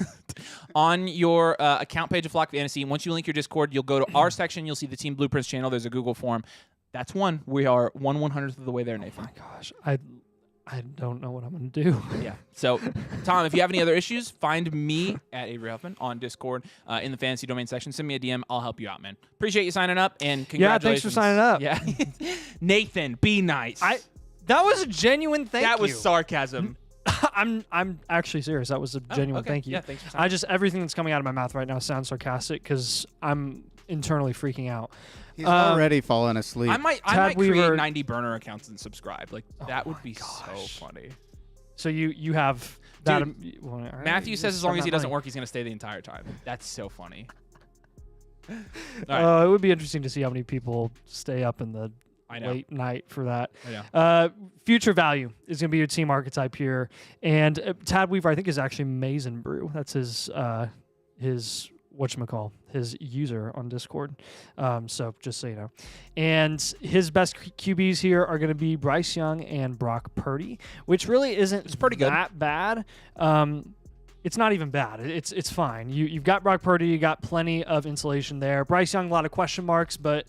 Speaker 2: On your account page of Flock Fantasy. And once you link your Discord, you'll go to our section. You'll see the Team Blueprints channel. There's a Google form. That's one. We are 1/100th of the way there, Nathan.
Speaker 1: Oh my gosh, I don't know what I'm gonna do.
Speaker 2: Yeah. So, Tom, if you have any other issues, find me at Avery Huffman on Discord in the fantasy domain section. Send me a DM. I'll help you out, man. Appreciate you signing up and
Speaker 1: Yeah,
Speaker 2: congratulations.
Speaker 1: thanks for signing up.
Speaker 2: Yeah. Nathan, be nice.
Speaker 1: That was a genuine thank you.
Speaker 2: That was sarcasm.
Speaker 1: I'm actually serious. That was a genuine
Speaker 2: okay.
Speaker 1: thank you.
Speaker 2: Yeah, thanks for signing up.
Speaker 1: Everything that's coming out of my mouth right now sounds sarcastic because I'm internally freaking out.
Speaker 4: He's already fallen asleep.
Speaker 2: I might
Speaker 1: Tad
Speaker 2: create
Speaker 1: Weaver-
Speaker 2: 90 burner accounts and subscribe. Like that would
Speaker 1: my
Speaker 2: be so
Speaker 1: gosh.
Speaker 2: funny.
Speaker 1: So you have that.
Speaker 2: Dude,
Speaker 1: well, all right,
Speaker 2: Matthew
Speaker 1: you
Speaker 2: says
Speaker 1: just
Speaker 2: as long
Speaker 1: spend
Speaker 2: as he
Speaker 1: that
Speaker 2: doesn't
Speaker 1: money.
Speaker 2: work, he's going to stay the entire time. That's so funny. All right.
Speaker 1: It would be interesting to see how many people stay up in the
Speaker 2: I know.
Speaker 1: late night for that.
Speaker 2: I know.
Speaker 1: Future value is going to be your team archetype here, and Tad Weaver I think is actually Mason Brew. That's his whatchamacall, his user on Discord. So just so you know, and his best QBs here are going to be Bryce Young and Brock Purdy, which really isn't
Speaker 2: It's pretty good.
Speaker 1: that bad. It's not even bad. It's fine. You've got Brock Purdy. You got plenty of insulation there. Bryce Young, a lot of question marks, but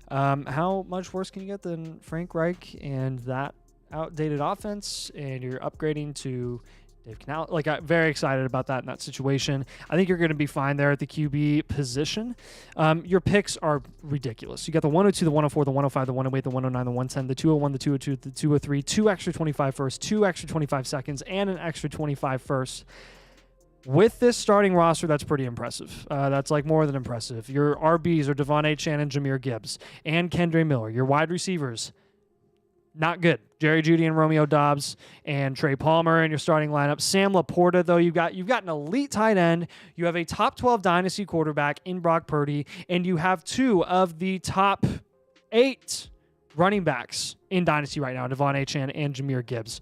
Speaker 1: how much worse can you get than Frank Reich and that outdated offense? And you're upgrading to Dave Canal. Like, I'm very excited about that in that situation. I think you're going to be fine there at the QB position. Your picks are ridiculous. You got the 102, the 104, the 105, the 108, the 109, the 110, the 201, the 202, the 203, 2 extra 25 firsts, 2 extra 25 seconds, and an extra 25 firsts. With this starting roster, that's pretty impressive. That's like more than impressive. Your RBs are Devon A. Shannon, Jahmyr Gibbs, and Kendre Miller. Your wide receivers, not good. Jerry Jeudy and Romeo Doubs and Trey Palmer in your starting lineup. Sam Laporta, though, you've got an elite tight end. You have a top 12 dynasty quarterback in Brock Purdy, and you have 2 of the top 8 running backs in dynasty right now, Devon A. Shannon and Jahmyr Gibbs.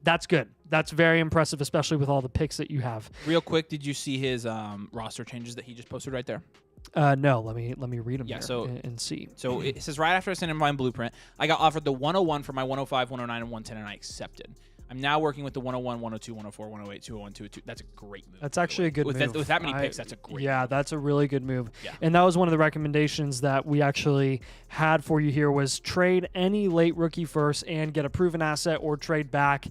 Speaker 1: That's good. That's very impressive, especially with all the picks that you have.
Speaker 2: Real quick, did you see his roster changes that he just posted right there?
Speaker 1: No, let me read them and see.
Speaker 2: So it says right after I sent him my blueprint, I got offered the 101 for my 105, 109, and 110, and I accepted. I'm now working with the 101, 102, 104, 108, 201, 202. That's a great move.
Speaker 1: That's actually a good move.
Speaker 2: With that many picks, that's a great
Speaker 1: move.
Speaker 2: move.
Speaker 1: That's a really good move.
Speaker 2: Yeah.
Speaker 1: And that was one of the recommendations that we actually had for you here was trade any late rookie first and get a proven asset or trade back.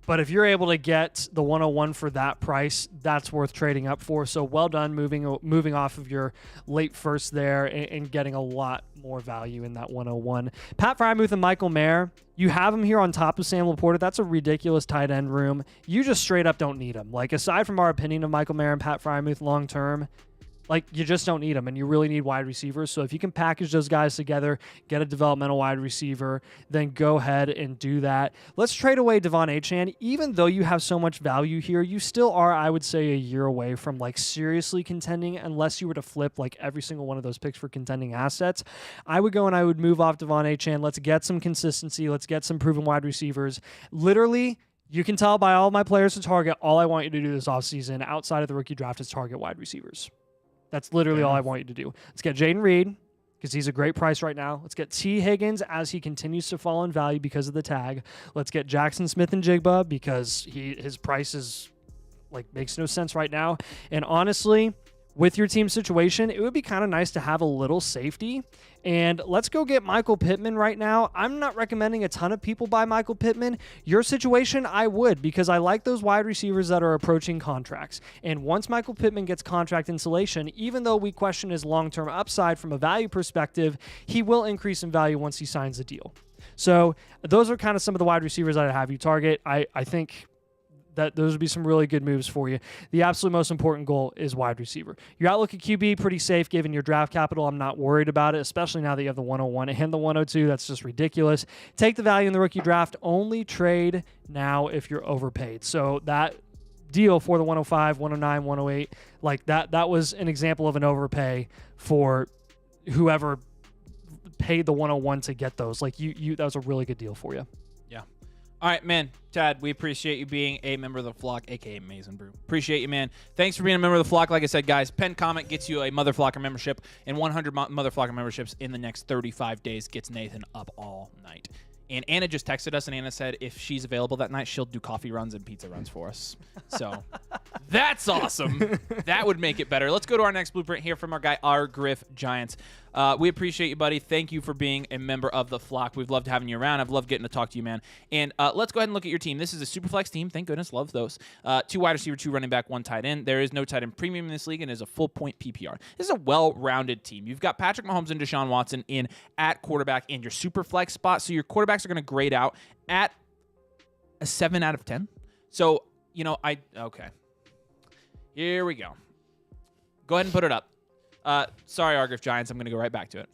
Speaker 1: But if you're able to get the 101 for that price, that's worth trading up for. So well done moving off of your late first there and getting a lot more value in that 101. Pat Frymuth and Michael Mayer, you have them here on top of Sam Laporta. That's a ridiculous tight end room. You just straight up don't need them. Like, aside from our opinion of Michael Mayer and Pat Frymuth long term, like, you just don't need them, and you really need wide receivers. So if you can package those guys together, get a developmental wide receiver, then go ahead and do that. Let's trade away Devon Achane. Even though you have so much value here, you still are, I would say, a year away from, like, seriously contending unless you were to flip, like, every single one of those picks for contending assets. I would go and I would move off Devon Achane. Let's get some consistency. Let's get some proven wide receivers. Literally, you can tell by all of my players to target, all I want you to do this offseason outside of the rookie draft is target wide receivers. That's literally all I want you to do. Let's get Jaden Reed because he's a great price right now. Let's get T. Higgins as he continues to fall in value because of the tag. Let's get Jackson Smith and Jigba because his price is like makes no sense right now. And honestly, with your team situation, it would be kind of nice to have a little safety. And let's go get Michael Pittman right now. I'm not recommending a ton of people buy Michael Pittman. Your situation, I would, because I like those wide receivers that are approaching contracts. And once Michael Pittman gets contract insulation, even though we question his long-term upside from a value perspective, he will increase in value once he signs a deal. So those are kind of some of the wide receivers that I have you target. I think that those would be some really good moves for you. The absolute most important goal is wide receiver. Your outlook at QB, pretty safe given your draft capital. I'm not worried about it, especially now that you have the 101 and the 102. That's just ridiculous. Take the value in the rookie draft. Only trade now if you're overpaid. So that deal for the 105, 109, 108, like that was an example of an overpay for whoever paid the 101 to get those. Like you that was a really good deal for you.
Speaker 2: Yeah. All right, man. Tad, we appreciate you being a member of the flock, a.k.a. Mason Brew. Appreciate you, man. Thanks for being a member of the flock. Like I said, guys, Pen Comment gets you a Mother Flocker membership, and 100 Mother Flocker memberships in the next 35 days gets Nathan up all night. And Anna just texted us, and Anna said if she's available that night, she'll do coffee runs and pizza runs for us. So that's awesome. That would make it better. Let's go to our next blueprint here from our guy, R. Griff Giants. We appreciate you, buddy. Thank you for being a member of the flock. We've loved having you around. I've loved getting to talk to you, man. And let's go ahead and look at your team. This is a Superflex team. Thank goodness. Love those. 2 wide receiver, 2 running back, 1 tight end. There is no tight end premium in this league and is a full point PPR. This is a well-rounded team. You've got Patrick Mahomes and Deshaun Watson in at quarterback in your Superflex spot. So your quarterbacks are going to grade out at a 7 out of 10. So, okay. Here we go. Go ahead and put it up. Sorry, Argriff Giants. I'm going to go right back to it.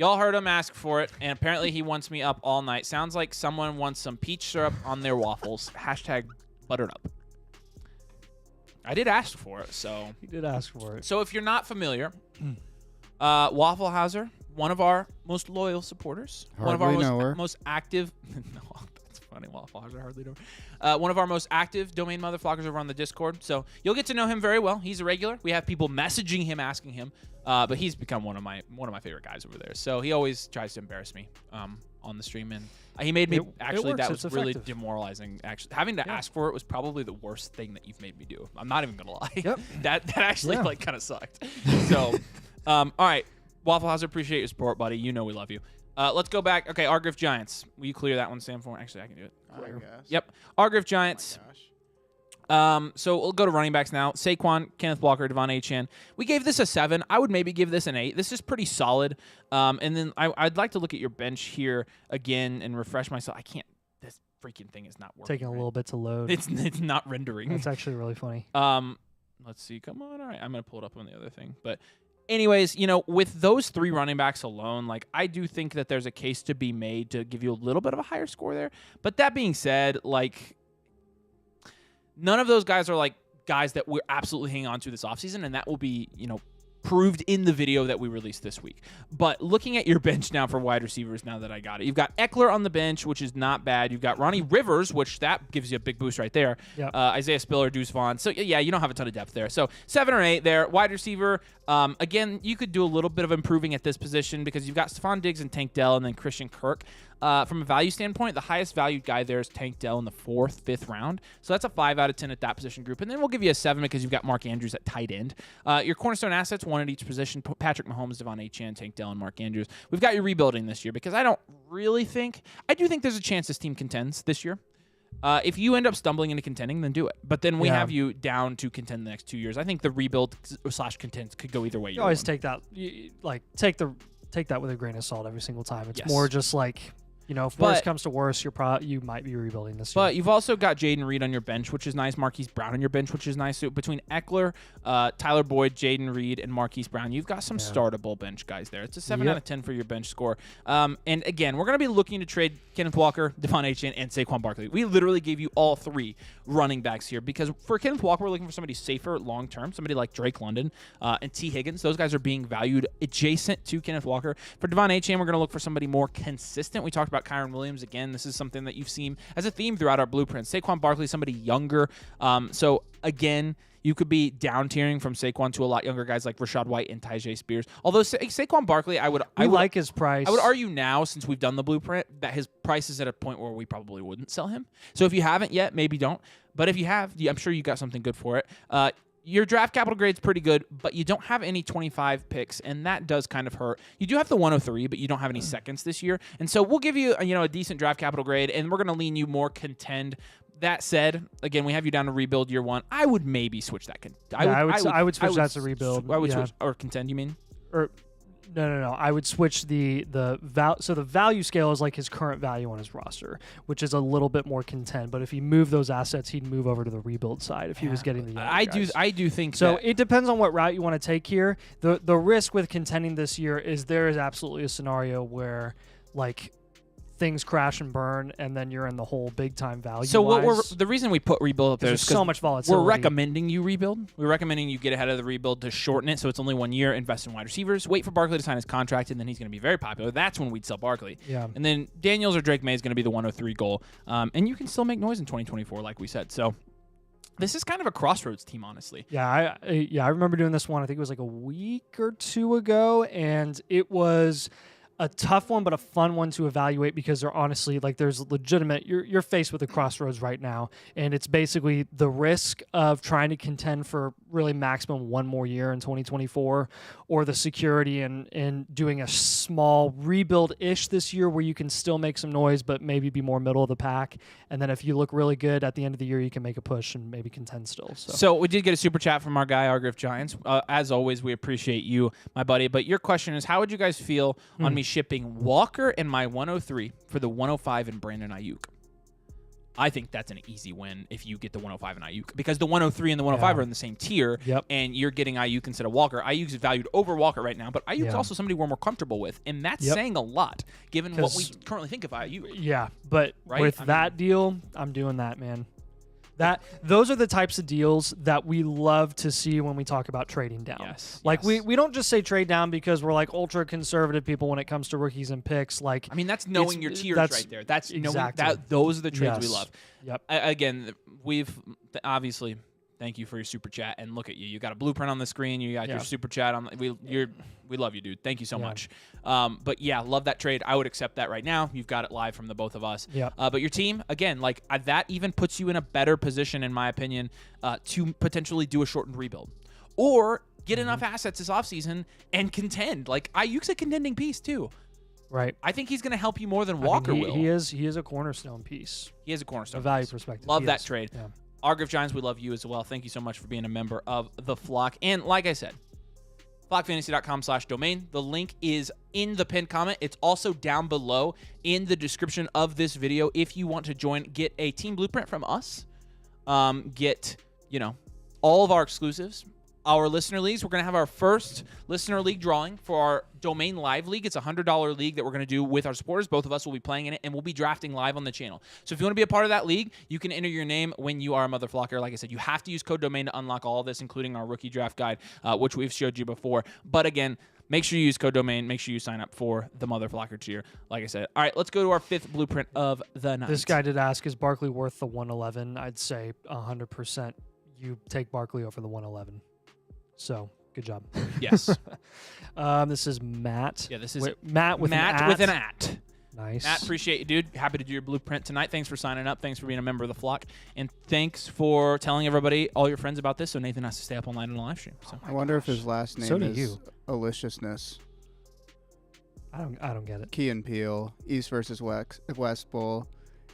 Speaker 5: Y'all heard him ask for it, and apparently he wants me up all night. Sounds like someone wants some peach syrup on their waffles. Hashtag buttered up. I did ask for it, so.
Speaker 1: You did ask for it.
Speaker 5: So if you're not familiar, Waffle Hauser, one of our most loyal supporters, one of our most active. No, that's funny. Waffle Hauser, hardly know her. One of our most active domain motherflockers over on the Discord. So you'll get to know him very well. He's a regular. We have people messaging him, asking him, but he's become one of my favorite guys over there. So he always tries to embarrass me on the stream, and he made me that was really demoralizing. Actually, having to ask for it was probably the worst thing that you've made me do. I'm not even gonna lie.
Speaker 1: Yep.
Speaker 5: that actually like kind of sucked. So, all right, Waffle House, appreciate your support, buddy. You know we love you. Let's go back. Okay, Argriff Giants. Will you clear that one, Sam? For actually, I can do it.
Speaker 4: I guess.
Speaker 5: Yep, Argriff Giants.
Speaker 4: Oh my gosh.
Speaker 5: So we'll go to running backs now. Saquon, Kenneth Walker, Devon Achane. We gave this a 7. I would maybe give this an 8. This is pretty solid. And then I'd like to look at your bench here again and refresh myself. I can't. This freaking thing is not working.
Speaker 1: Taking a little bit to load.
Speaker 5: It's not rendering.
Speaker 1: That's actually really funny.
Speaker 5: Let's see. Come on. All right, I'm gonna pull it up on the other thing. But anyways, with those 3 running backs alone, like I do think that there's a case to be made to give you a little bit of a higher score there. But that being said, like. None of those guys are like guys that we're absolutely hanging on to this offseason, and that will be, proved in the video that we released this week. But looking at your bench now for wide receivers, now that I got it, you've got Eckler on the bench, which is not bad. You've got Ronnie Rivers, which that gives you a big boost right there.
Speaker 1: Yep.
Speaker 5: Isaiah Spiller, Deuce Vaughn. So, yeah, you don't have a ton of depth there. So 7 or 8 there. Wide receiver, again, you could do a little bit of improving at this position because you've got Stephon Diggs and Tank Dell and then Christian Kirk. From a value standpoint, the highest valued guy there is Tank Dell in the 4th, 5th round. So that's a 5 out of 10 at that position group. And then we'll give you a 7 because you've got Mark Andrews at tight end. Your cornerstone assets, 1 at each position. Patrick Mahomes, Devon Achane, Tank Dell, and Mark Andrews. We've got you rebuilding this year because I do think there's a chance this team contends this year. If you end up stumbling into contending, then do it. But then we have you down to contend the next 2 years. I think the rebuild / contend could go either way.
Speaker 1: You always take that, take that with a grain of salt every single time. It's more just like. If worse comes to worse, you might be rebuilding this year.
Speaker 5: But you've also got Jaden Reed on your bench, which is nice. Marquise Brown on your bench, which is nice. So between Eckler, Tyler Boyd, Jaden Reed, and Marquise Brown, you've got some startable bench guys there. It's a 7 out of 10 for your bench score. And again, we're going to be looking to trade Kenneth Walker, Devon Achane, and Saquon Barkley. We literally gave you all 3 running backs here because for Kenneth Walker, we're looking for somebody safer long-term, somebody like Drake London and T. Higgins. Those guys are being valued adjacent to Kenneth Walker. For Devon Achane, we're going to look for somebody more consistent. We talked about Kyron Williams again. This is something that you've seen as a theme throughout our blueprints. Saquon Barkley, somebody younger. So again, you could be down tiering from Saquon to a lot younger guys like Rashad White and Tyjae Spears. Although Saquon Barkley, I would
Speaker 1: like his price.
Speaker 5: I would argue now, since we've done the blueprint, that his price is at a point where we probably wouldn't sell him. So if you haven't yet, maybe don't. But if you have, I'm sure you got something good for it. Your draft capital grade's pretty good, but you don't have any 25 picks, and that does kind of hurt. You do have the 103, but you don't have any seconds this year. And so we'll give you a decent draft capital grade, and we're going to lean you more contend. That said, again, we have you down to rebuild year 1. I would maybe switch that.
Speaker 1: I would switch that to rebuild.
Speaker 5: I would switch, or contend, you mean?
Speaker 1: Or No. I would switch the value scale is like his current value on his roster, which is a little bit more contend. But if he moved those assets, he'd move over to the rebuild side if he was getting the younger guys.
Speaker 5: I do think
Speaker 1: so.
Speaker 5: That.
Speaker 1: It depends on what route you want to take here. The risk with contending this year is there is absolutely a scenario where like things crash and burn, and then you're in the hole big time value.
Speaker 5: So the reason we put rebuild up there is
Speaker 1: so much volatility.
Speaker 5: We're recommending you rebuild. We're recommending you get ahead of the rebuild to shorten it, so it's only 1 year. Invest in wide receivers. Wait for Barkley to sign his contract, and then he's going to be very popular. That's when we'd sell Barkley.
Speaker 1: Yeah.
Speaker 5: And then Daniels or Drake May is going to be the 103 goal. And you can still make noise in 2024, like we said. So this is kind of a crossroads team, honestly.
Speaker 1: Yeah, I remember doing this one. I think it was like a week or 2 ago, and it was a tough one, but a fun one to evaluate because they're honestly like there's legitimate. You're faced with a crossroads right now, and it's basically the risk of trying to contend for really maximum 1 more year in 2024, or the security and doing a small rebuild-ish this year where you can still make some noise, but maybe be more middle of the pack. And then if you look really good at the end of the year, you can make a push and maybe contend still.
Speaker 5: So we did get a super chat from our guy, Argriff Giants. As always, we appreciate you, my buddy. But your question is, how would you guys feel on me shipping Walker and my 103 for the 105 and Brandon Ayuk? I think that's an easy win if you get the 105 and Ayuk, because the 103 and the 105 are in the same tier, and you're getting Ayuk instead of Walker. Ayuk's valued over Walker right now, but Ayuk's also somebody we're more comfortable with, and that's saying a lot given what we currently think of Ayuk.
Speaker 1: Yeah, but with that deal, I'm doing that, man. Those are the types of deals that we love to see when we talk about trading down.
Speaker 5: Yes.
Speaker 1: We don't just say trade down because we're like ultra conservative people when it comes to rookies and picks. Like,
Speaker 5: I mean, that's knowing your tiers right there. That's knowing that those are the trades we love.
Speaker 1: Yep.
Speaker 5: Again, we've obviously. Thank you for your super chat, and look at you. You got a blueprint on the screen. You got your super chat on. We love you, dude. Thank you so much. But yeah, love that trade. I would accept that right now. You've got it live from the both of us.
Speaker 1: Yeah.
Speaker 5: But your team, again, like that even puts you in a better position, in my opinion, to potentially do a shortened rebuild, or get enough assets this offseason and contend. Like Ayuk's a contending piece too.
Speaker 1: Right.
Speaker 5: I think he's going to help you more than Walker will.
Speaker 1: He is a cornerstone piece.
Speaker 5: He is a cornerstone.
Speaker 1: A value perspective.
Speaker 5: Love that trade.
Speaker 1: Yeah.
Speaker 5: Argive Giants, we love you as well. Thank you so much for being a member of the Flock. And like I said, flockfantasy.com/domain. The link is in the pinned comment. It's also down below in the description of this video. If you want to join, get a team blueprint from us, get, all of our exclusives, our listener leagues. We're going to have our first listener league drawing for our domain live league. It's a $100 league that we're going to do with our supporters. Both of us will be playing in it, and we'll be drafting live on the channel. So if you want to be a part of that league, you can enter your name when you are a Mother Flocker. Like I said, you have to use code domain to unlock all of this, including our rookie draft guide, which we've showed you before. But again, make sure you use code domain. Make sure you sign up for the Mother Flocker tier. Like I said. All right, let's go to our fifth blueprint of the night.
Speaker 1: This guy did ask, is Barkley worth the 111? I'd say 100% you take Barkley over the 111. So, good job.
Speaker 5: Yes.
Speaker 1: This is Matt.
Speaker 5: Yeah, this is
Speaker 1: Matt with
Speaker 5: an at.
Speaker 1: Nice.
Speaker 5: Matt, appreciate you, dude. Happy to do your blueprint tonight. Thanks for signing up. Thanks for being a member of the Flock. And thanks for telling everybody, all your friends about this, so Nathan has to stay up all night on the live stream. So.
Speaker 4: I wonder if his last name is Aliciousness.
Speaker 1: I don't get it.
Speaker 4: Key and Peele, East versus West Bowl,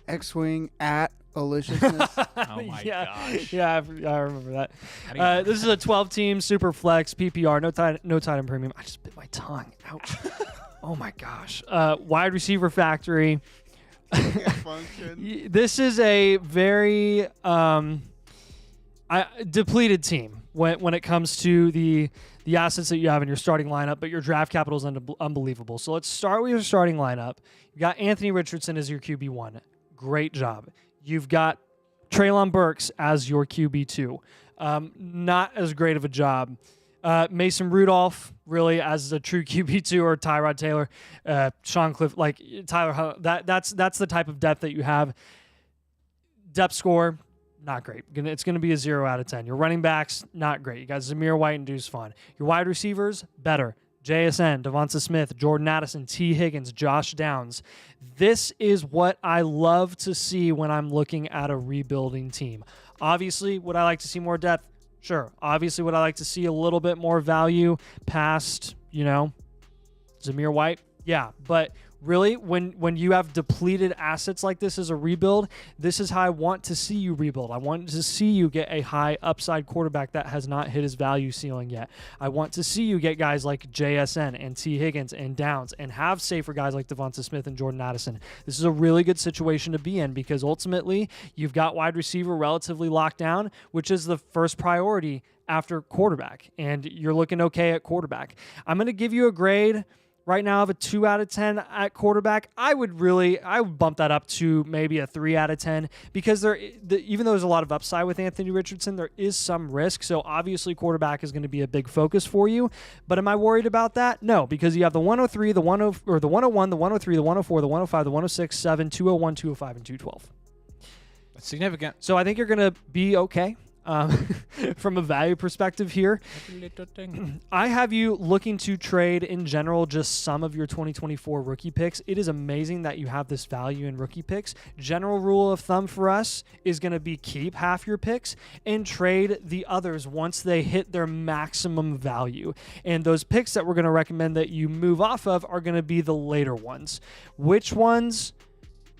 Speaker 4: X-Wing at Aliciousness.
Speaker 5: Oh my gosh.
Speaker 1: Yeah, I remember that. This is a 12-team super flex PPR, no tight end premium. I just bit my tongue. Ouch. Oh my gosh. Wide receiver factory. This is a very depleted team when it comes to the assets that you have in your starting lineup, but your draft capital is unbelievable. So let's start with your starting lineup. You got Anthony Richardson as your QB1. Great job. You've got Treylon Burks as your QB2. Not as great of a job. Mason Rudolph, really, as a true QB2, or Tyrod Taylor, Sean Cliff, like Tyler. That's the type of depth that you have. Depth score, not great. It's going to be a 0 out of 10. Your running backs, not great. You got Zamir White and Deuce Vaughn. Your wide receivers, better. JSN, Devonta Smith, Jordan Addison, T. Higgins, Josh Downs. This is what I love to see when I'm looking at a rebuilding team. Obviously, would I like to see more depth? Sure. Obviously, would I like to see a little bit more value past, Zamir White? Yeah. But really, when you have depleted assets like this as a rebuild, this is how I want to see you rebuild. I want to see you get a high upside quarterback that has not hit his value ceiling yet. I want to see you get guys like JSN and T. Higgins and Downs, and have safer guys like Devonta Smith and Jordan Addison. This is a really good situation to be in, because ultimately you've got wide receiver relatively locked down, which is the first priority after quarterback, and you're looking okay at quarterback. I'm going to give you a grade right now of a 2 out of 10 at quarterback. I would bump that up to maybe a 3 out of 10, because even though there's a lot of upside with Anthony Richardson, there is some risk. So obviously quarterback is going to be a big focus for you. But am I worried about that? No, because you have the 103, the 101, the 103, the 104, the 105, the 106, 7, 201, 205, and 212.
Speaker 5: That's significant.
Speaker 1: So I think you're going to be okay. From a value perspective here, I have you looking to trade in general just some of your 2024 rookie picks. It is amazing that you have this value in rookie picks. General rule of thumb for us is going to be keep half your picks and trade the others once they hit their maximum value. And those picks that we're going to recommend that you move off of are going to be the later ones. Which ones?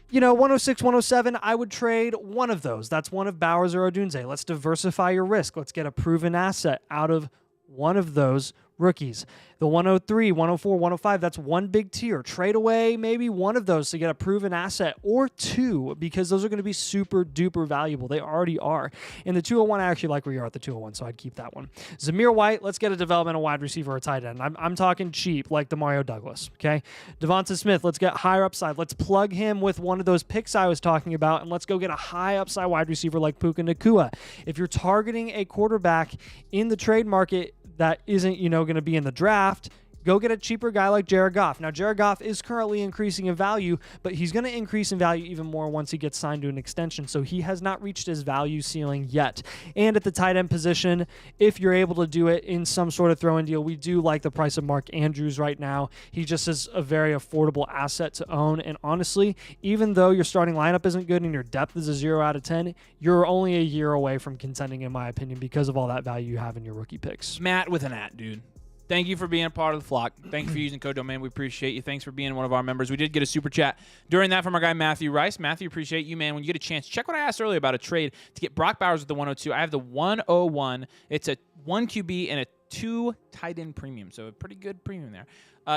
Speaker 1: 106, 107, I would trade one of those. That's one of Bowers or Odunze. Let's diversify your risk. Let's get a proven asset out of one of those rookies. The 103, 104, 105, that's one big tier. Trade away maybe one of those to get a proven asset or two, because those are going to be super duper valuable. They already are. In the 201, I actually like where you are at the 201, so I'd keep that one. Zamir White, let's get a developmental wide receiver or tight end. I'm talking cheap, like the Mario Douglas, okay? Devonta Smith, let's get higher upside. Let's plug him with one of those picks I was talking about, and let's go get a high upside wide receiver like Puka Nacua. If you're targeting a quarterback in the trade market that isn't, going to be in the draft, go get a cheaper guy like Jared Goff. Now, Jared Goff is currently increasing in value, but he's going to increase in value even more once he gets signed to an extension, so he has not reached his value ceiling yet. And at the tight end position, if you're able to do it in some sort of throw-in deal, we do like the price of Mark Andrews right now. He just is a very affordable asset to own, and honestly, even though your starting lineup isn't good and your depth is a 0 out of 10, you're only a year away from contending, in my opinion, because of all that value you have in your rookie picks.
Speaker 5: Matt with an @ dude. Thank you for being a part of the flock. Thank you for using code domain. We appreciate you. Thanks for being one of our members. We did get a super chat during that from our guy Matthew Rice. Matthew, appreciate you, man. When you get a chance, check what I asked earlier about a trade to get Brock Bowers with the 102. I have the 101. It's a 1 QB and a 2 tight end premium, so a pretty good premium there.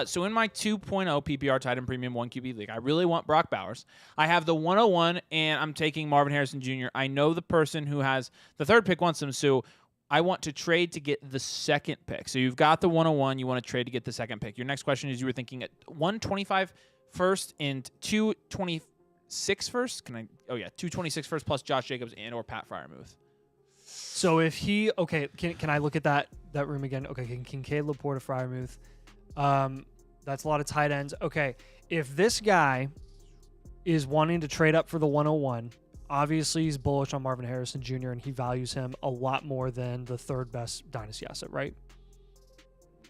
Speaker 5: So in my 2.0 PPR tight end premium 1 QB league, I really want Brock Bowers. I have the 101, and I'm taking Marvin Harrison Jr. I know the person who has the 3rd pick wants him, so I want to trade to get the 2nd pick. So you've got the 101. You want to trade to get the 2nd pick. Your next question is, you were thinking at 125 first and 226 first? 226 first plus Josh Jacobs and or Pat Freiermuth.
Speaker 1: So if he, can I look at that room again? Okay, Kincaid, Laporta, Freiermuth. That's a lot of tight ends. Okay, if this guy is wanting to trade up for the 101, obviously he's bullish on Marvin Harrison Jr., and he values him a lot more than the 3rd best dynasty asset, right?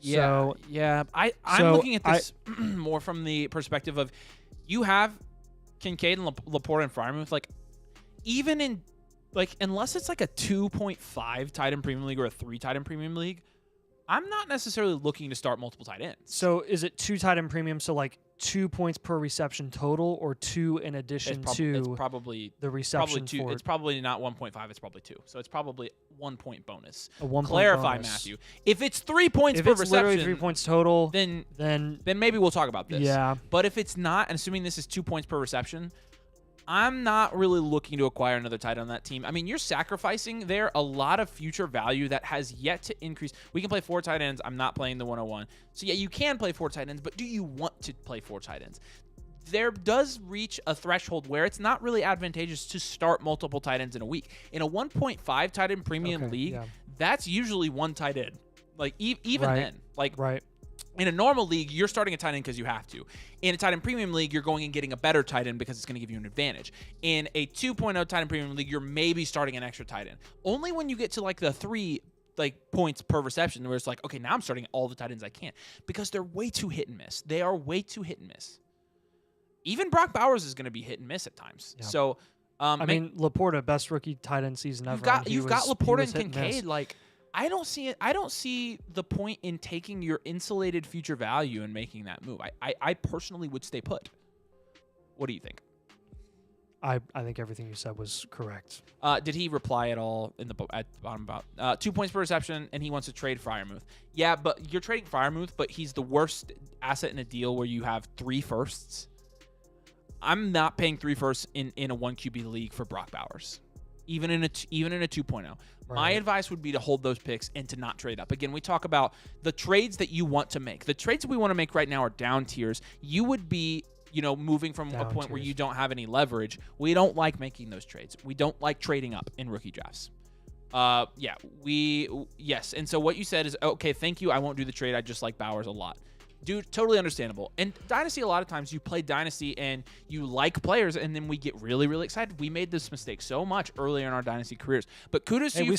Speaker 5: Yeah, I'm looking at this more from the perspective of, you have Kincaid and Laporta and Freiermuth, like, even in, like, unless it's like a 2.5 tight end premium league or a 3 tight end premium league, I'm not necessarily looking to start multiple tight ends.
Speaker 1: So is it 2 tight end premium, so like 2 points per reception total, or 2 in addition to
Speaker 5: it's probably
Speaker 1: the reception?
Speaker 5: Probably 2. It's probably not 1.5. It's probably 2. So it's probably 1 point bonus.
Speaker 1: A 1
Speaker 5: Clarify,
Speaker 1: bonus.
Speaker 5: Matthew. If it's 3 points
Speaker 1: if
Speaker 5: per
Speaker 1: it's
Speaker 5: reception,
Speaker 1: literally 3 points total,
Speaker 5: then maybe we'll talk about this.
Speaker 1: Yeah.
Speaker 5: But if it's not, and assuming this is 2 points per reception, I'm not really looking to acquire another tight end on that team. I mean, you're sacrificing there a lot of future value that has yet to increase. We can play 4 tight ends. I'm not playing the 101. So, yeah, you can play 4 tight ends, but do you want to play 4 tight ends? There does reach a threshold where it's not really advantageous to start multiple tight ends in a week. In a 1.5 tight end premium league, that's usually 1 tight end. Like, even then. Like,
Speaker 1: right.
Speaker 5: In a normal league, you're starting a tight end because you have to. In a tight end premium league, you're going and getting a better tight end because it's going to give you an advantage. In a 2.0 tight end premium league, you're maybe starting an extra tight end. Only when you get to like the 3 points per reception where it's like, okay, now I'm starting all the tight ends I can, because they're way too hit and miss. They are way too hit and miss. Even Brock Bowers is going to be hit and miss at times. Yeah. So,
Speaker 1: I mean, Laporta, best rookie tight end season ever.
Speaker 5: You've got Laporta and Kincaid, like. I don't see the point in taking your insulated future value and making that move. I personally would stay put. What do you think?
Speaker 1: I think everything you said was correct.
Speaker 5: Did he reply at all at the bottom about 2 points per reception, and he wants to trade Freiermuth? Yeah, but you're trading Freiermuth, but he's the worst asset in a deal where you have 3 firsts. I'm not paying 3 firsts in a 1 QB league for Brock Bowers. Even in a 2.0. Right. My advice would be to hold those picks and to not trade up. Again, we talk about the trades that you want to make. The trades that we want to make right now are down tiers. You would be, moving from a point where you don't have any leverage. We don't like making those trades. We don't like trading up in rookie drafts. Yes. And so what you said is, okay, thank you. I won't do the trade. I just like Bowers a lot. Dude, totally understandable. And Dynasty, a lot of times you play Dynasty and you like players, and then we get really, really excited. We made this mistake so much earlier in our Dynasty careers. But kudos to you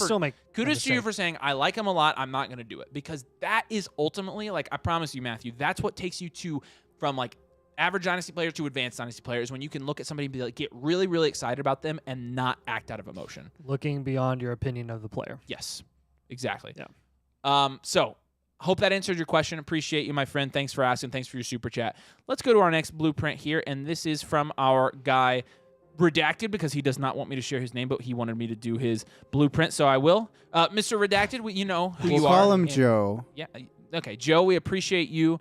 Speaker 5: for saying, I like him a lot, I'm not going to do it. Because that is ultimately, like, I promise you, Matthew, that's what takes you from, like, average Dynasty player to advanced Dynasty players, when you can look at somebody and be like, get really, really excited about them and not act out of emotion.
Speaker 1: Looking beyond your opinion of the player.
Speaker 5: Yes, exactly.
Speaker 1: Yeah.
Speaker 5: So, hope that answered your question. Appreciate you, my friend. Thanks for asking. Thanks for your super chat. Let's go to our next blueprint here, and this is from our guy, Redacted, because he does not want me to share his name, but he wanted me to do his blueprint, so I will. Mr. Redacted, you know who you are.
Speaker 4: We'll call him Joe.
Speaker 5: Yeah, Okay, Joe, we appreciate you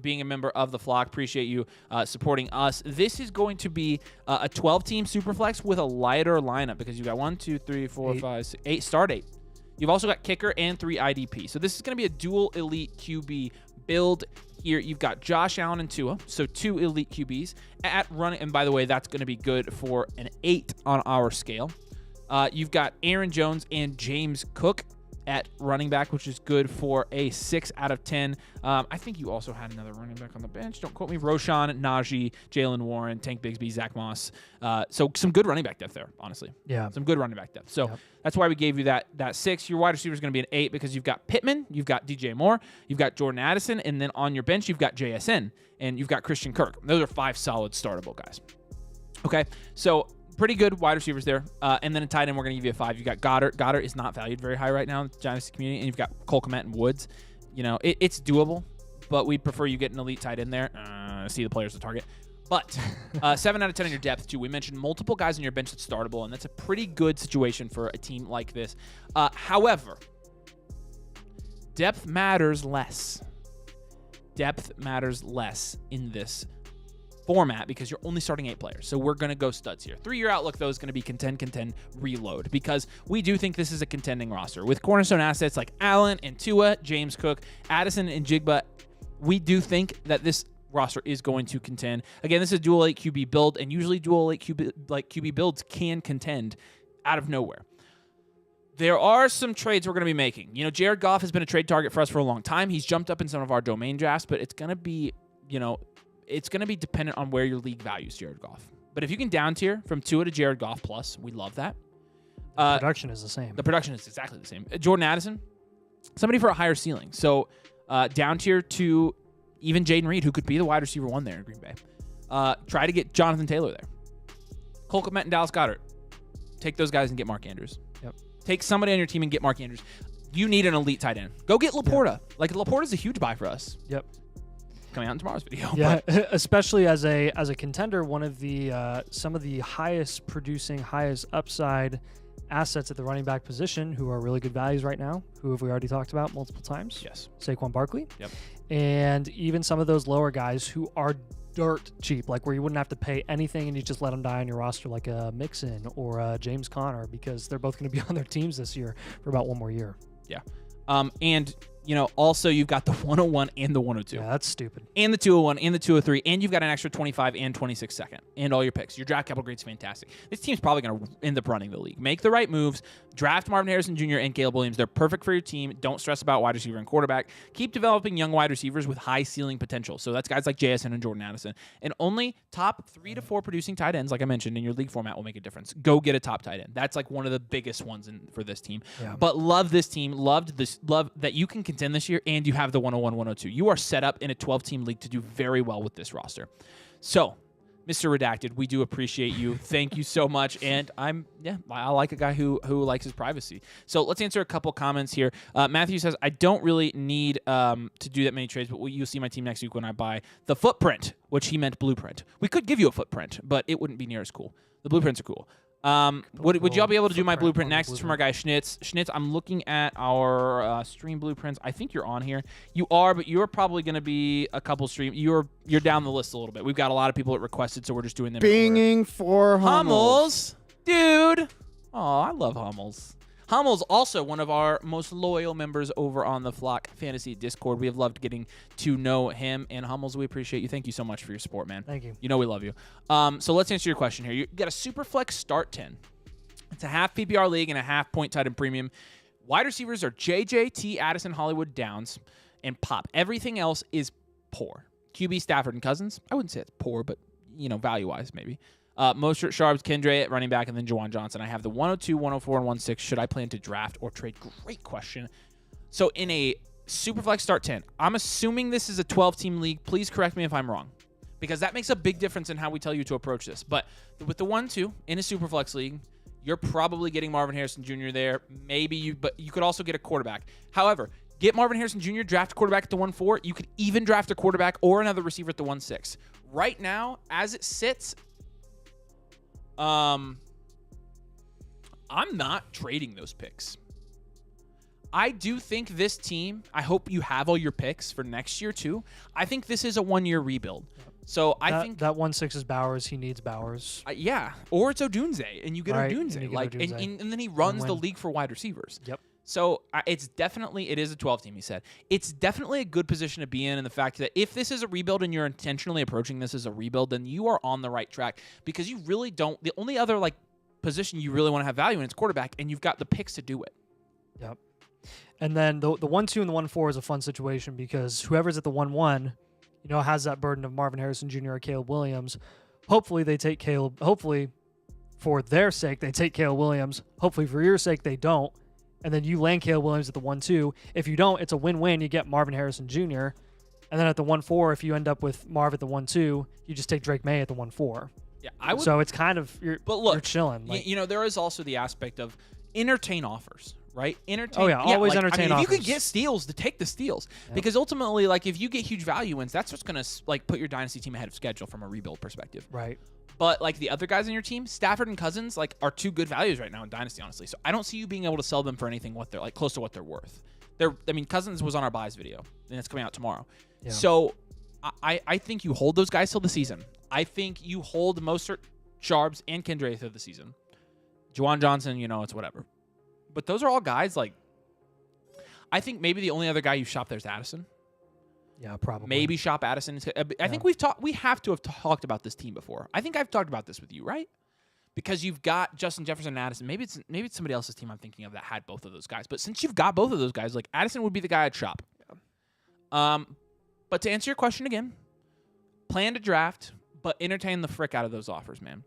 Speaker 5: being a member of the flock. Appreciate you supporting us. This is going to be a 12-team Superflex with a lighter lineup because you got 1, 2, 3, 4, 5, 6, 8. Start 8. You've also got kicker and 3 IDP. So this is going to be a dual elite QB build here. You've got Josh Allen and Tua, so 2 elite QBs at running. And by the way, that's going to be good for an 8 on our scale. You've got Aaron Jones and James Cook at running back, which is good for a 6 out of 10. I think you also had another running back on the bench. Don't quote me. Roshan, Najee, Jalen Warren, Tank Bigsby, Zach Moss. So some good running back depth there, honestly.
Speaker 1: Yeah.
Speaker 5: Some good running back depth. So that's why we gave you that 6. Your wide receiver is going to be an 8 because you've got Pittman, you've got DJ Moore, you've got Jordan Addison, and then on your bench, you've got JSN, and you've got Christian Kirk. Those are 5 solid startable guys. Okay, so pretty good wide receivers there. And then in tight end, we're going to give you a 5. You got Goddard. Goddard is not valued very high right now in the Dynasty community. And you've got Cole Kmet and Woods. You know, it's doable, but we'd prefer you get an elite tight end there. See the players to target. But 7 out of 10 on your depth, too. We mentioned multiple guys on your bench that's startable, and that's a pretty good situation for a team like this. However, depth matters less. Depth matters less in this format because you're only starting 8 players. So we're going to go studs here. 3-year outlook, though, is going to be contend, reload because we do think this is a contending roster. With cornerstone assets like Allen and Tua, James Cook, Addison, and Jigba, we do think that this roster is going to contend. Again, this is a dual 8 QB build, and usually dual 8 QB builds can contend out of nowhere. There are some trades we're going to be making. You know, Jared Goff has been a trade target for us for a long time. He's jumped up in some of our domain drafts, but it's going to be, it's going to be dependent on where your league values Jared Goff. But if you can down tier from Tua to Jared Goff plus, we love that.
Speaker 1: Production is the same.
Speaker 5: The production is exactly the same. Jordan Addison, somebody for a higher ceiling. So down tier to even Jaden Reed, who could be the wide receiver 1 there in Green Bay. Try to get Jonathan Taylor there. Cole Kmet and Dallas Goedert. Take those guys and get Mark Andrews.
Speaker 1: Yep.
Speaker 5: Take somebody on your team and get Mark Andrews. You need an elite tight end. Go get Laporta.
Speaker 1: Yep.
Speaker 5: Like, Laporta's a huge buy for us.
Speaker 1: Yep.
Speaker 5: Coming out in tomorrow's video.
Speaker 1: Yeah, especially as a contender, one of the some of the highest producing, highest upside assets at the running back position who are really good values right now, who have we already talked about multiple times.
Speaker 5: Yes.
Speaker 1: Saquon Barkley.
Speaker 5: Yep.
Speaker 1: And even some of those lower guys who are dirt cheap, like where you wouldn't have to pay anything and you just let them die on your roster, like a Mixon or a James Conner, because they're both going to be on their teams this year for about 1 more year.
Speaker 5: Yeah. And, also you've got the 101 and the 102.
Speaker 1: Yeah, that's stupid.
Speaker 5: And the 201 and the 203, and you've got an extra 25 and 26 second, and all your picks. Your draft capital grade's fantastic. This team's probably going to end up running the league. Make the right moves. Draft Marvin Harrison Jr. and Caleb Williams. They're perfect for your team. Don't stress about wide receiver and quarterback. Keep developing young wide receivers with high ceiling potential. So that's guys like JSN and Jordan Addison. And only top 3 to 4 producing tight ends, like I mentioned, in your league format will make a difference. Go get a top tight end. That's like one of the biggest ones for this team.
Speaker 1: Yeah.
Speaker 5: But love this team. Love that you can contend this year, and you have the 101, 102. You are set up in a 12-team league to do very well with this roster. So, Mr. Redacted, we do appreciate you. Thank you so much. And I like a guy who likes his privacy. So let's answer a couple comments here. Matthew says, I don't really need to do that many trades, but you'll see my team next week when I buy the footprint, which he meant blueprint. We could give you a footprint, but it wouldn't be near as cool. The blueprints are cool. Would y'all be able to do my blueprint next? It's from our guy Schnitz. Schnitz, I'm looking at our stream blueprints. I think you're on here. You are, but you're probably going to be a couple stream. You're down the list a little bit. We've got a lot of people that requested, so we're just doing them.
Speaker 4: Binging for Hummels.
Speaker 5: Dude. Oh, I love Hummels. Hummel's also one of our most loyal members over on the Flock Fantasy Discord. We have loved getting to know him. And Hummels, we appreciate you. Thank you so much for your support, man.
Speaker 1: Thank you.
Speaker 5: You know we love you. So let's answer your question here. You got a Superflex start 10. It's a half PPR league and a half point tight end premium. Wide receivers are JJ, T, Addison, Hollywood, Downs, and Pop. Everything else is poor. QB, Stafford, and Cousins. I wouldn't say it's poor, but, value-wise, maybe. Mostert, Sharps, Kendre at running back, and then Jawan Johnson. I have the 102, 104, and 106. Should I plan to draft or trade? Great question. So in a Superflex start 10, I'm assuming this is a 12-team league. Please correct me if I'm wrong, because that makes a big difference in how we tell you to approach this. But with the 1-2 in a Superflex league, you're probably getting Marvin Harrison Jr. there. But you could also get a quarterback. However, get Marvin Harrison Jr., draft a quarterback at the 1-4. You could even draft a quarterback or another receiver at the 1-6. Right now, as it sits, I'm not trading those picks. I do think this team, I hope you have all your picks for next year too. I think this is a 1-year rebuild. So I think
Speaker 1: that 1-6 is Bowers. He needs Bowers.
Speaker 5: yeah, or it's Odunze, and you get
Speaker 1: Right,
Speaker 5: Odunze,
Speaker 1: and you get
Speaker 5: like,
Speaker 1: Odunze.
Speaker 5: And then he runs the
Speaker 1: Win-win.
Speaker 5: league for wide receivers.
Speaker 1: Yep.
Speaker 5: So it is a 12 team. He said it's definitely a good position to be in the fact that if this is a rebuild and you're intentionally approaching this as a rebuild, then you are on the right track because you really don't. The only other like position you really want to have value in is quarterback, and you've got the picks to do it.
Speaker 1: Yep. And then the 1-2 and the 1-4 is a fun situation because whoever's at the 1-1, has that burden of Marvin Harrison Jr. or Caleb Williams. Hopefully they take Caleb. Hopefully for their sake they take Caleb Williams. Hopefully for your sake they don't. And then you land Caleb Williams at the 1-2. If you don't, it's a win-win. You get Marvin Harrison Jr. And then at the 1-4, if you end up with Marv at the 1-2, you just take Drake May at the 1-4.
Speaker 5: Yeah, I would.
Speaker 1: So it's kind of
Speaker 5: But look,
Speaker 1: you're chilling. Like,
Speaker 5: there is also the aspect of entertain offers, right? Entertain.
Speaker 1: Oh, yeah, always
Speaker 5: like,
Speaker 1: entertain
Speaker 5: If you
Speaker 1: offers.
Speaker 5: could get steals, to take the steals,
Speaker 1: Yep.
Speaker 5: because ultimately, like if you get huge value wins, that's what's gonna like put your dynasty team ahead of schedule from a rebuild perspective.
Speaker 1: right.
Speaker 5: But like the other guys on your team, Stafford and Cousins, like are 2 good values right now in dynasty, honestly. So I don't see you being able to sell them for anything what they're like close to what they're worth. Cousins was on our buys video, and it's coming out tomorrow.
Speaker 1: Yeah.
Speaker 5: So I think you hold those guys till the season. I think you hold Mostert, Sharps, and Kendra through the season. Juwan Johnson, it's whatever. But those are all guys like. I think maybe the only other guy you shop there is Addison.
Speaker 1: Yeah, probably.
Speaker 5: Maybe shop Addison. I think we have to have talked about this team before. I think I've talked about this with you, right? Because you've got Justin Jefferson and Addison. Maybe it's somebody else's team I'm thinking of that had both of those guys. But since you've got both of those guys, like Addison would be the guy I'd shop. Yeah. But to answer your question again, plan to draft, but entertain the frick out of those offers, man.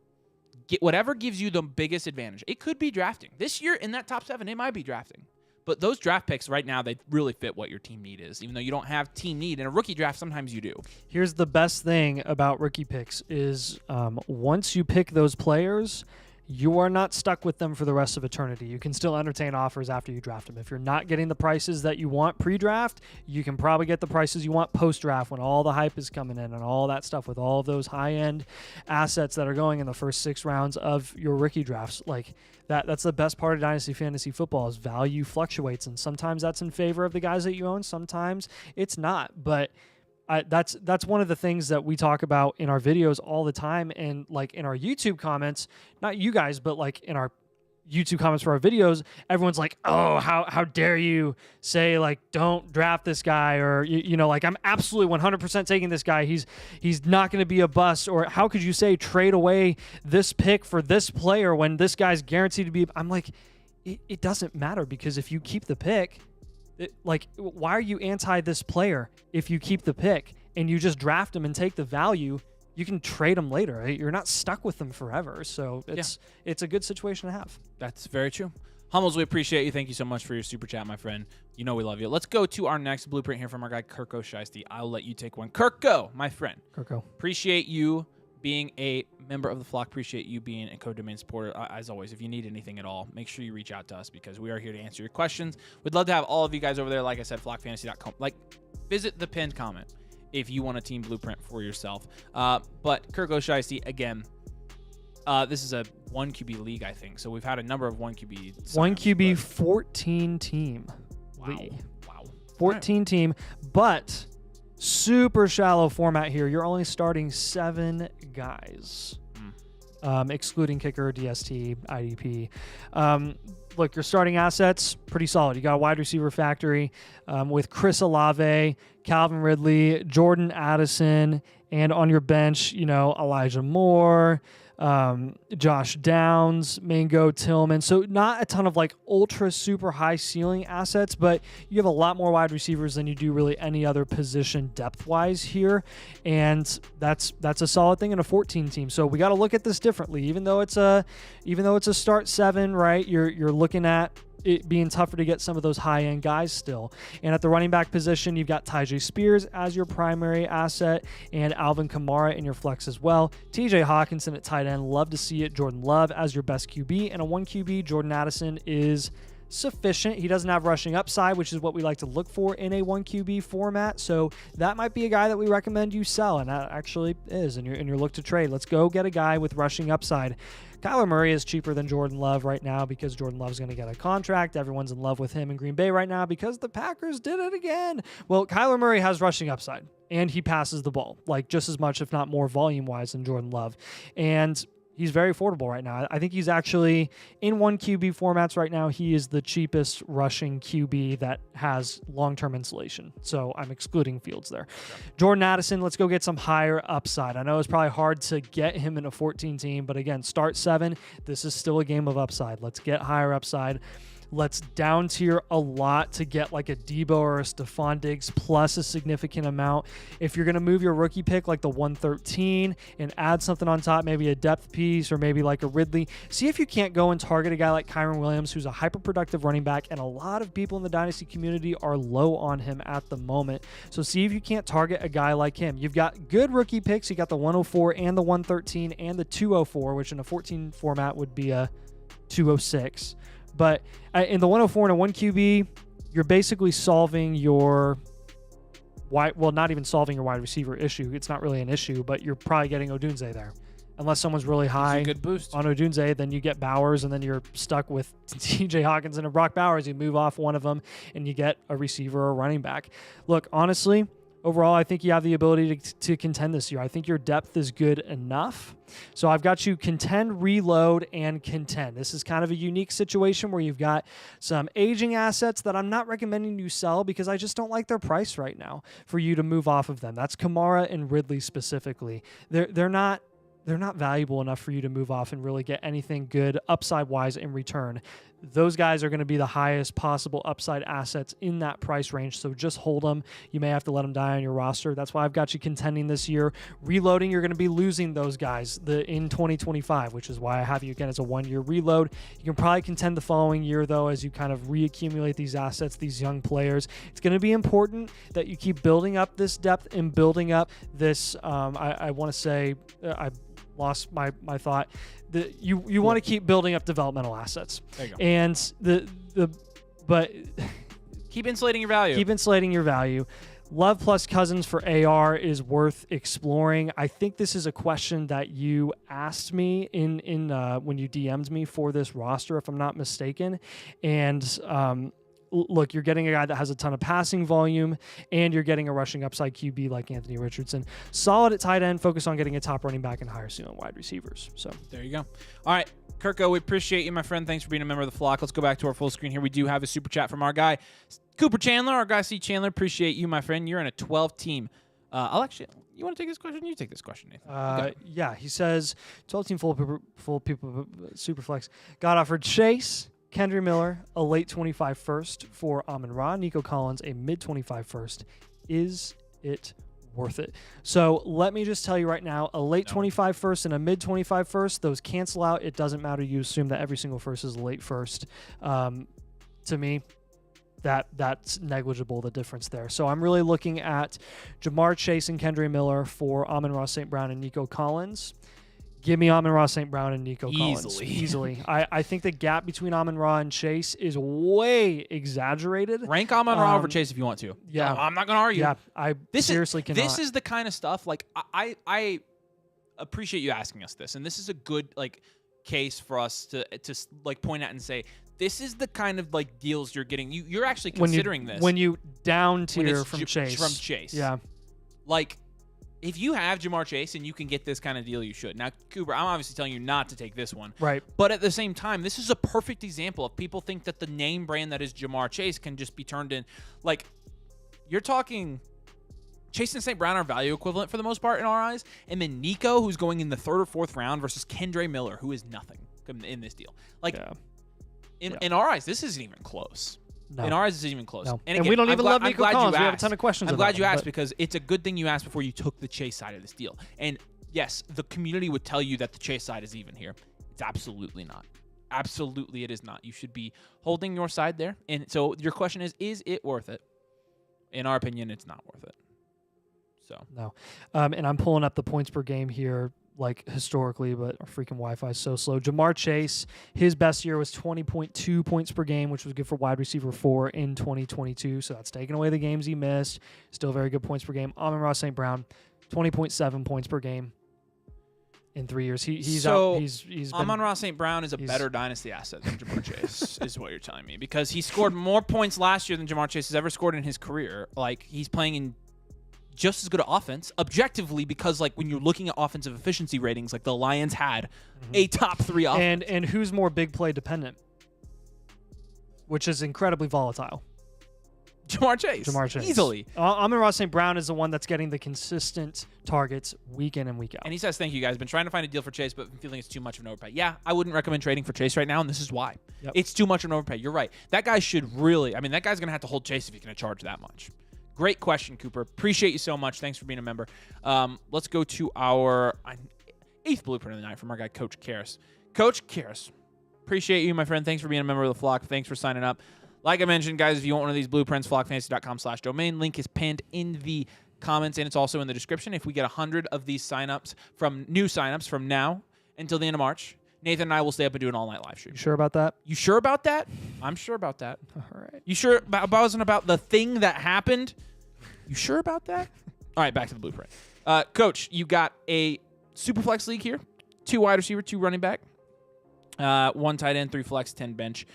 Speaker 5: Get whatever gives you the biggest advantage. It could be drafting. This year in that top 7, it might be drafting. But those draft picks right now, they really fit what your team need is, even though you don't have team need. In a rookie draft, sometimes you do.
Speaker 1: Here's the best thing about rookie picks is once you pick those players, you are not stuck with them for the rest of eternity. You can still entertain offers after you draft them. If you're not getting the prices that you want pre-draft, you can probably get the prices you want post-draft when all the hype is coming in and all that stuff with all of those high-end assets that are going in the first 6 rounds of your rookie drafts. Like that's the best part of Dynasty Fantasy Football is value fluctuates, and sometimes that's in favor of the guys that you own, sometimes it's not. But that's one of the things that we talk about in our videos all the time, and like in our YouTube comments, not you guys, but like in our YouTube comments for our videos, everyone's like, oh, how dare you say like don't draft this guy, or like I'm absolutely 100% taking this guy, he's not going to be a bust, or how could you say trade away this pick for this player when this guy's guaranteed to be. I'm like, it doesn't matter, because if you keep the pick, why are you anti this player? If you keep the pick and you just draft him and take the value, you can trade them later. Right? You're not stuck with them forever. So it's a good situation to have.
Speaker 5: That's very true. Hummels, we appreciate you. Thank you so much for your super chat, my friend. You know we love you. Let's go to our next blueprint here from our guy, Kirko Shiesty. I'll let you take one. Kirko, my friend.
Speaker 1: Kirko.
Speaker 5: Appreciate you being a member of the flock. Appreciate you being a co-domain supporter. As always, if you need anything at all, make sure you reach out to us, because we are here to answer your questions. We'd love to have all of you guys over there. Like I said, flockfantasy.com. Visit the pinned comment if you want a team blueprint for yourself. But Kirko Shiesty, again, this is a 1 QB league, I think. So we've had a number of 1 QB.
Speaker 1: 1 QB, 14 team league.
Speaker 5: Wow.
Speaker 1: 14 team, but super shallow format here. You're only starting 7 guys, excluding kicker, DST, IDP. Look, your starting assets, pretty solid. You got a wide receiver factory with Chris Olave, Calvin Ridley, Jordan Addison, and on your bench, Elijah Moore, Josh Downs, Mango Tillman. So not a ton of ultra super high ceiling assets, but you have a lot more wide receivers than you do really any other position depth wise here. And that's a solid thing in a 14 team. So we got to look at this differently, even though it's a start 7, right? You're looking at it being tougher to get some of those high-end guys still. And at the running back position, you've got Tyjae Spears as your primary asset and Alvin Kamara in your flex as well. TJ Hawkinson at tight end, love to see it. Jordan Love as your best QB. And a 1 QB, Jordan Addison is sufficient. He doesn't have rushing upside, which is what we like to look for in a 1QB format. So that might be a guy that we recommend you sell, and that actually is in your look to trade. Let's go get a guy with rushing upside. Kyler Murray is cheaper than Jordan Love right now because Jordan Love's going to get a contract. Everyone's in love with him in Green Bay right now because the Packers did it again. Well, Kyler Murray has rushing upside, and he passes the ball, like just as much, if not more volume-wise than Jordan Love. And he's very affordable right now. I think he's actually, in 1QB formats right now, he is the cheapest rushing QB that has long-term insulation. So I'm excluding Fields there. Okay. Jordan Addison, let's go get some higher upside. I know it's probably hard to get him in a 14 team, but again, start 7. This is still a game of upside. Let's get higher upside. Let's down tier a lot to get like a Debo or a Stephon Diggs plus a significant amount. If you're going to move your rookie pick like the 113 and add something on top, maybe a depth piece or maybe like a Ridley, see if you can't go and target a guy like Kyron Williams, who's a hyper-productive running back, and a lot of people in the Dynasty community are low on him at the moment. So see if you can't target a guy like him. You've got good rookie picks. You got the 104 and the 113 and the 204, which in a 14 format would be a 206. But in the 104 and a 1QB, you're basically solving your not even solving your wide receiver issue. It's not really an issue, but you're probably getting Odunze there. Unless someone's really high
Speaker 5: good boost
Speaker 1: on Odunze, then you get Bowers, and then you're stuck with TJ Hawkinson and Brock Bowers. You move off one of them, and you get a receiver or a running back. Look, honestly, overall, I think you have the ability to contend this year. I think your depth is good enough. So I've got you contend, reload, and contend. This is kind of a unique situation where you've got some aging assets that I'm not recommending you sell because I just don't like their price right now for you to move off of them. That's Kamara and Ridley specifically. They're not valuable enough for you to move off and really get anything good upside-wise in return. Those guys are going to be the highest possible upside assets in that price range, so just hold them. You may have to let them die on your roster. That's why I've got you contending this year. Reloading, you're going to be losing those guys in 2025, which is why I have you again as a one-year reload. You can probably contend the following year, though, as you kind of reaccumulate these assets, these young players. It's going to be important that you keep building up this depth and building up this, I want to say, I lost my thought. You want to keep building up developmental assets.
Speaker 5: There you go.
Speaker 1: And but
Speaker 5: keep insulating your value.
Speaker 1: Keep insulating your value. Love plus Cousins for AR is worth exploring. I think this is a question that you asked me in when you DM'd me for this roster, if I'm not mistaken. And look, you're getting a guy that has a ton of passing volume, and you're getting a rushing upside QB like Anthony Richardson. Solid at tight end, focus on getting a top running back and higher ceiling wide receivers. So
Speaker 5: there you go. All right, Kirko, we appreciate you, my friend. Thanks for being a member of the flock. Let's go back to our full screen here. We do have a super chat from our guy, Cooper Chandler. Our guy, C. Chandler, appreciate you, my friend. You're in a 12-team. You want to take this question? You take this question, Nathan.
Speaker 1: Yeah, he says 12-team full people super flex. Got offered Chase, Kendry Miller, a late 25 first for Amon-Ra, Nico Collins, a mid 25 first. Is it worth it? So let me just tell you right now, a late 25 first and a mid 25 first, those cancel out. It doesn't matter. You assume that every single first is a late first. To me, that's negligible, the difference there. So I'm really looking at Jamar Chase and Kendry Miller for Amon-Ra St. Brown and Nico Collins. Give me Amon-Ra St. Brown and Nico Collins. Easily. I think the gap between Amon-Ra and Chase is way exaggerated.
Speaker 5: Rank Amon-Ra over Chase if you want to.
Speaker 1: Yeah.
Speaker 5: No, I'm not going to argue.
Speaker 1: Yeah, I seriously cannot.
Speaker 5: This is the kind of stuff, like, I appreciate you asking us this, and this is a good, like, case for us to like, point out and say, this is the kind of, like, deals you're getting. You're actually considering this.
Speaker 1: When you down tier from Chase.
Speaker 5: From Chase.
Speaker 1: Yeah.
Speaker 5: Like, if you have Jamar Chase and you can get this kind of deal, you should. Now, Cooper, I'm obviously telling you not to take this one.
Speaker 1: Right.
Speaker 5: But at the same time, this is a perfect example of people think that the name brand that is Jamar Chase can just be turned in. Like, you're talking Chase and St. Brown are value equivalent for the most part in our eyes. And then Nico, who's going in the 3rd or 4th round, versus Kendry Miller, who is nothing in this deal. Like, in our eyes, this isn't even close.
Speaker 1: No.
Speaker 5: In ours, this isn't even close.
Speaker 1: No.
Speaker 5: And, again,
Speaker 1: we don't even love Nico Collins. We have a
Speaker 5: asked.
Speaker 1: ton of questions
Speaker 5: I'm
Speaker 1: about
Speaker 5: glad you
Speaker 1: him,
Speaker 5: asked because it's a good thing you asked before you took the Chase side of this deal. And yes, the community would tell you that the Chase side is even here. It's absolutely not. Absolutely, it is not. You should be holding your side there. And so your question is it worth it? In our opinion, it's not worth it. So
Speaker 1: no. And I'm pulling up the points per game here. like historically, but our freaking Wi-Fi is so slow. Jamar Chase, his best year was 20.2 points per game, which was good for wide receiver 4 in 2022. So that's taking away the games he missed. Still very good points per game. Amon-Ra St. Brown, 20.7 points per game in 3 years. He's been,
Speaker 5: Amon-Ra St. Brown is a better dynasty asset than Jamar Chase, is what you're telling me, because he scored more points last year than Jamar Chase has ever scored in his career. Like, he's playing in just as good an offense, objectively, because like when you're looking at offensive efficiency ratings, like the Lions had a top 3 offense.
Speaker 1: And who's more big play dependent, which is incredibly volatile.
Speaker 5: Jamar Chase. Easily.
Speaker 1: Amon-Ra St. Brown is the one that's getting the consistent targets week in and week out.
Speaker 5: And he says, thank you, guys. Been trying to find a deal for Chase, but I'm feeling it's too much of an overpay. Yeah, I wouldn't recommend trading for Chase right now, and this is why.
Speaker 1: Yep.
Speaker 5: It's too much of an overpay. You're right. That guy should really, that guy's going to have to hold Chase if he's going to charge that much. Great question, Cooper. Appreciate you so much. Thanks for being a member. Let's go to our 8th blueprint of the night from our guy, Coach Karras. Coach Karras, appreciate you, my friend. Thanks for being a member of the flock. Thanks for signing up. Like I mentioned, guys, if you want one of these blueprints, flockfantasy.com/domain. Link is pinned in the comments, and it's also in the description. If we get 100 of these new signups from now until the end of March, Nathan and I will stay up and do an all-night live stream.
Speaker 1: You sure about that?
Speaker 5: You sure about that? I'm sure about that.
Speaker 1: All right.
Speaker 5: You sure about the thing that happened? You sure about that? All right, back to the blueprint. Coach, you got a Superflex league here. 2 wide receiver, 2 running back. 1 tight end, 3 flex, 10 bench.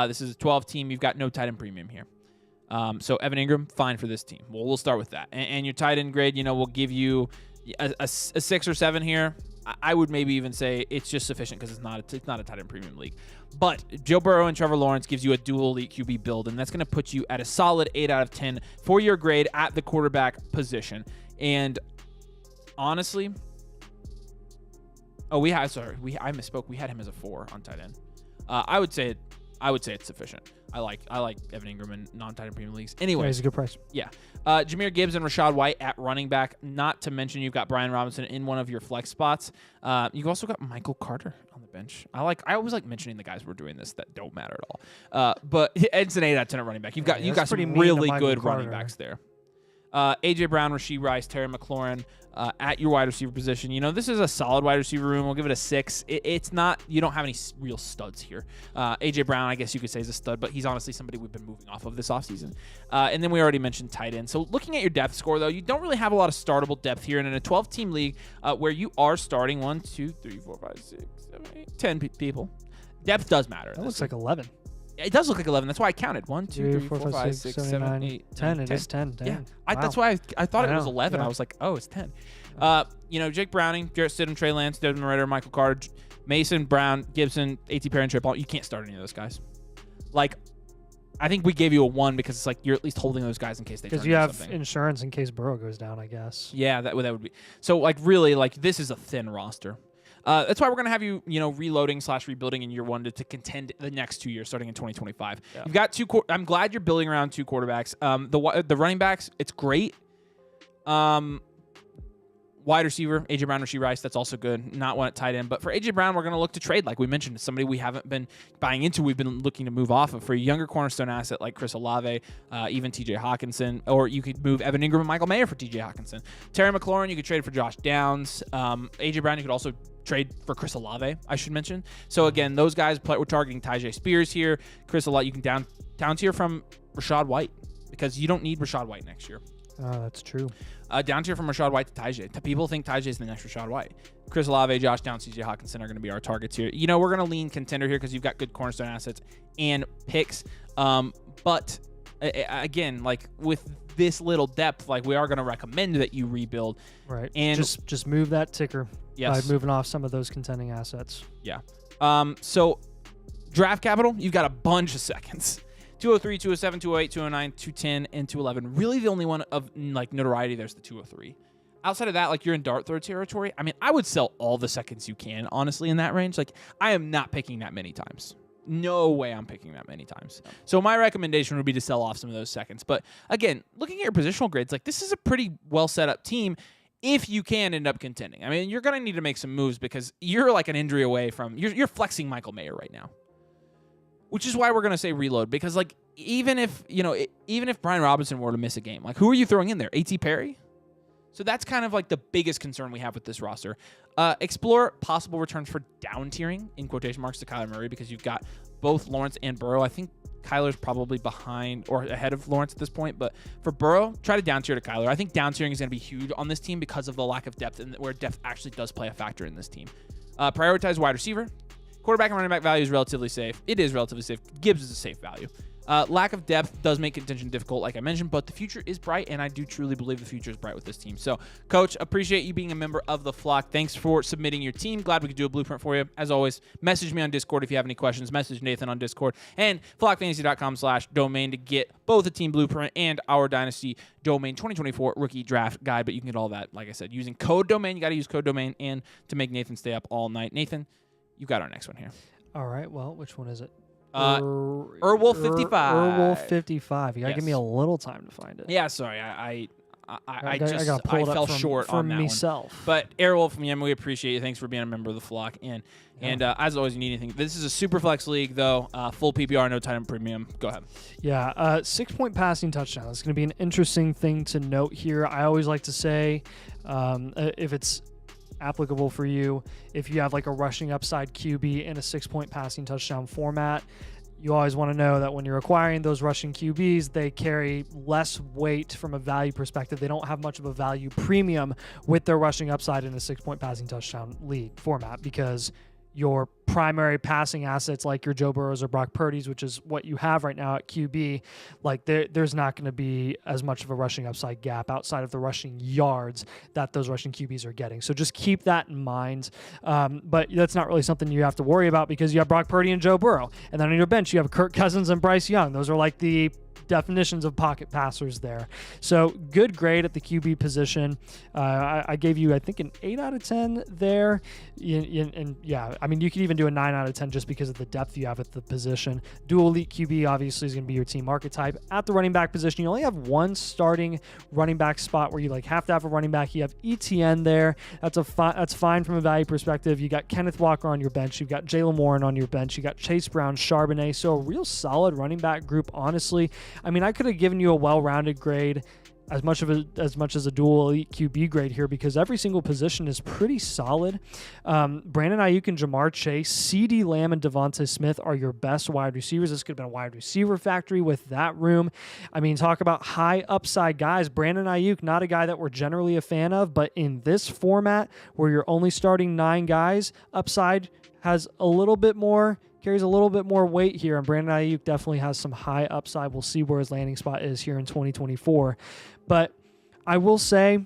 Speaker 5: This is a 12 team. You've got no tight end premium here. So Evan Ingram, fine for this team. Well, we'll start with that. And your tight end grade, we'll give you a 6 or 7 here. I would maybe even say it's just sufficient because it's not a tight end premium league. But Joe Burrow and Trevor Lawrence gives you a dual elite QB build, and that's going to put you at a solid 8 out of 10 for your grade at the quarterback position. And honestly, I misspoke. We had him as a 4 on tight end. I would say it's sufficient. I like Evan Ingram in non-tight end premium leagues. Anyway,
Speaker 1: he's a good price.
Speaker 5: Yeah. Jahmyr Gibbs and Rachaad White at running back. Not to mention you've got Brian Robinson in one of your flex spots. You've also got Michael Carter on the bench. I always like mentioning the guys we're doing this that don't matter at all. But it's an 8 out of 10 at running back. You've got some really good running backs there. A.J. Brown, Rashee Rice, Terry McLaurin at your wide receiver position. This is a solid wide receiver room. We'll give it a 6. It's not, you don't have any real studs here. A.J. Brown, I guess you could say, is a stud, but he's honestly somebody we've been moving off of this offseason. And then we already mentioned tight end. So looking at your depth score, though, you don't really have a lot of startable depth here. And in a 12-team league where you are starting 1, 2, 3, 4, 5, 6, 7, 8, 10 people, depth does matter.
Speaker 1: That looks like 11.
Speaker 5: It does look like 11. That's why I counted. 1, 2, 3, 4, 5, 6, 7, 8,
Speaker 1: 10. It is 10. Dang.
Speaker 5: Yeah.
Speaker 1: Wow.
Speaker 5: That's why I thought it was 11.
Speaker 1: Yeah.
Speaker 5: I was like, oh, it's 10. Jake Browning, Jarrett Stidham, Trey Lance, Desmond Ridder, Michael Carter, Mason, Brown, Gibson, A.T. Perry, and Trey Paul. You can't start any of those guys. Like, I think we gave you a 1 because it's like you're at least holding those guys in case they turn
Speaker 1: because you have
Speaker 5: something.
Speaker 1: Insurance in case Burrow goes down, I guess.
Speaker 5: Yeah, that would be. So, like, really, like, this is a thin roster. That's why we're going to have you, reloading / rebuilding in year 1 to contend the next 2 years, starting in 2025. Yeah. You've got 2. I'm glad you're building around 2 quarterbacks. The running backs, it's great. Wide receiver, A.J. Brown, Rashee Rice, that's also good. Not one at tight end. But for A.J. Brown, we're going to look to trade, like we mentioned. Somebody we haven't been buying into, we've been looking to move off of for a younger cornerstone asset like Chris Olave, even T.J. Hawkinson. Or you could move Evan Ingram and Michael Mayer for T.J. Hawkinson. Terry McLaurin, you could trade for Josh Downs. A.J. Brown, you could also trade for Chris Olave, I should mention. So, again, those guys, we're targeting Tyjae Spears here. Chris Olave, you can down tier from Rachaad White because you don't need Rachaad White next year.
Speaker 1: That's true.
Speaker 5: Down tier from Rachaad White to Tyjae. People think Tyjae is the next Rachaad White. Chris Olave, Josh Downs, C.J. Hawkinson are going to be our targets here. We're going to lean contender here because you've got good cornerstone assets and picks. But again, like with this little depth, like we are going to recommend that you rebuild.
Speaker 1: Right.
Speaker 5: And
Speaker 1: just move that ticker.
Speaker 5: Yes.
Speaker 1: By moving off some of those contending assets.
Speaker 5: Yeah. So draft capital, you've got a bunch of seconds. 203, 207, 208, 209, 210, and 211. Really the only one of like notoriety there's the 203. Outside of that, like you're in dart throw territory. I would sell all the seconds you can, honestly, in that range. Like I am not picking that many times. No way I'm picking that many times. So my recommendation would be to sell off some of those seconds. But again, looking at your positional grades, like this is a pretty well set up team if you can end up contending. You're going to need to make some moves because you're like an injury away from you're flexing Michael Mayer right now. Which is why we're going to say reload because like even if Brian Robinson were to miss a game, like who are you throwing in there? A.T. Perry? So that's kind of like the biggest concern we have with this roster. Explore possible returns for down tiering, in quotation marks, to Kyler Murray, because you've got both Lawrence and Burrow. I think Kyler's probably behind or ahead of Lawrence at this point, but for Burrow, try to down tier to Kyler. I think down tiering is going to be huge on this team because of the lack of depth, and where depth actually does play a factor in this team. Prioritize wide receiver. Quarterback and running back value is relatively safe. It is relatively safe. Gibbs is a safe value. Lack of depth does make contention difficult, like I mentioned, but the future is bright, and I do truly believe the future is bright with this team. So, Coach, appreciate you being a member of the flock. Thanks for submitting your team. Glad we could do a blueprint for you. As always, message me on Discord if you have any questions. Message Nathan on Discord and flockfantasy.com/domain to get both the team blueprint and our Dynasty Domain 2024 rookie draft guide. But you can get all that, like I said, using code domain. You got to use code domain and to make Nathan stay up all night. Nathan, you got our next one here.
Speaker 1: All right. Well, which one is it?
Speaker 5: Erwolf 55.
Speaker 1: Erwolf 55. You gotta
Speaker 5: Yes.
Speaker 1: give me a little time to find it.
Speaker 5: Yeah, sorry, I
Speaker 1: gotta pull it up
Speaker 5: fell
Speaker 1: from,
Speaker 5: short
Speaker 1: from
Speaker 5: on that
Speaker 1: myself.
Speaker 5: one. But Airwolf from Yemen, we appreciate you. Thanks for being a member of the flock. And as always, you need anything. This is a super flex league, though. Full PPR, no tight end premium. Go ahead.
Speaker 1: Yeah, 6-point passing touchdown. It's going to be an interesting thing to note here. I always like to say, if it's applicable for you, if you have like a rushing upside QB in a 6-point passing touchdown format, you always want to know that when you're acquiring those rushing QBs, they carry less weight from a value perspective. They don't have much of a value premium with their rushing upside in a 6-point passing touchdown league format, because your primary passing assets like your Joe Burrows or Brock Purdy's, which is what you have right now at QB, like there's not going to be as much of a rushing upside gap outside of the rushing yards that those rushing QBs are getting. So just keep that in mind. But that's not really something you have to worry about, because you have Brock Purdy and Joe Burrow. And then on your bench, you have Kirk Cousins and Bryce Young. Those are like the definitions of pocket passers there. So good grade at the QB position. I gave you, I think, an 8 out of 10 there. And yeah, I mean, you could even do a 9 out of 10 just because of the depth you have at the position. Dual elite QB obviously is going to be your team archetype. At the running back position, you only have one starting running back spot where you like have to have a running back. You have ETN there. That's fine from a value perspective. You got Kenneth Walker on your bench. You've got Jalen Warren on your bench. You got Chase Brown, Charbonnet. So a real solid running back group, honestly. I mean, I could have given you a well-rounded grade, as much as a dual elite QB grade here, because every single position is pretty solid. Brandon Ayuk and Jamar Chase, CeeDee Lamb and Devonta Smith are your best wide receivers. This could have been a wide receiver factory with that room. I mean, talk about high upside guys. Brandon Ayuk, not a guy that we're generally a fan of, but in this format where you're only starting 9 guys, upside has a little bit more, carries a little bit more weight here, and Brandon Ayuk definitely has some high upside. We'll see where his landing spot is here in 2024. But I will say,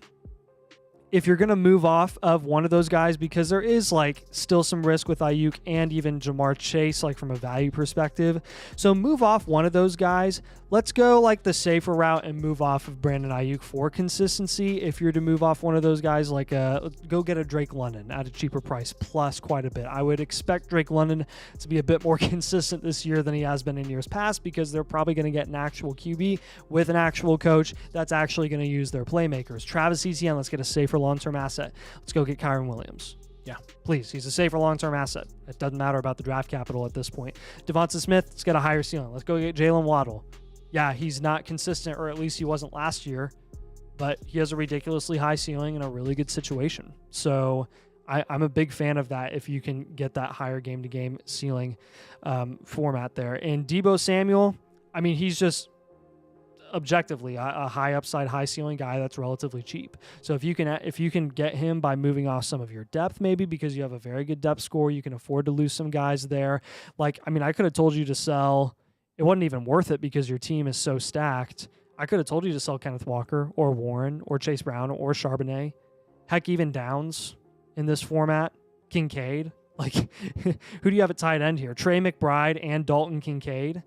Speaker 1: if you're going to move off of one of those guys, because there is like still some risk with Ayuk and even Jamar Chase, like from a value perspective. So move off one of those guys. Let's go like the safer route and move off of Brandon Ayuk for consistency. If you're to move off one of those guys, like go get a Drake London at a cheaper price plus quite a bit. I would expect Drake London to be a bit more consistent this year than he has been in years past, because they're probably going to get an actual QB with an actual coach that's actually going to use their playmakers. Travis Etienne, let's get a safer long-term asset. Let's go get Kyron Williams. Yeah, please. He's a safer long-term asset. It doesn't matter about the draft capital at this point. Devonta Smith, let's get a higher ceiling. Let's go get Jalen Waddle. Yeah, he's not consistent, or at least he wasn't last year, but he has a ridiculously high ceiling and a really good situation. So I'm a big fan of that if you can get that higher game-to-game ceiling format there. And Deebo Samuel, I mean, he's just objectively a high upside, high ceiling guy that's relatively cheap. So if you can get him by moving off some of your depth, maybe because you have a very good depth score, you can afford to lose some guys there. Like, I mean, I could have told you to sell. It wasn't even worth it because your team is so stacked. I could have told you to sell Kenneth Walker or Warren or Chase Brown or Charbonnet. Heck, even Downs in this format. Kincaid. Like, who do you have at tight end here? Trey McBride and Dalton Kincaid.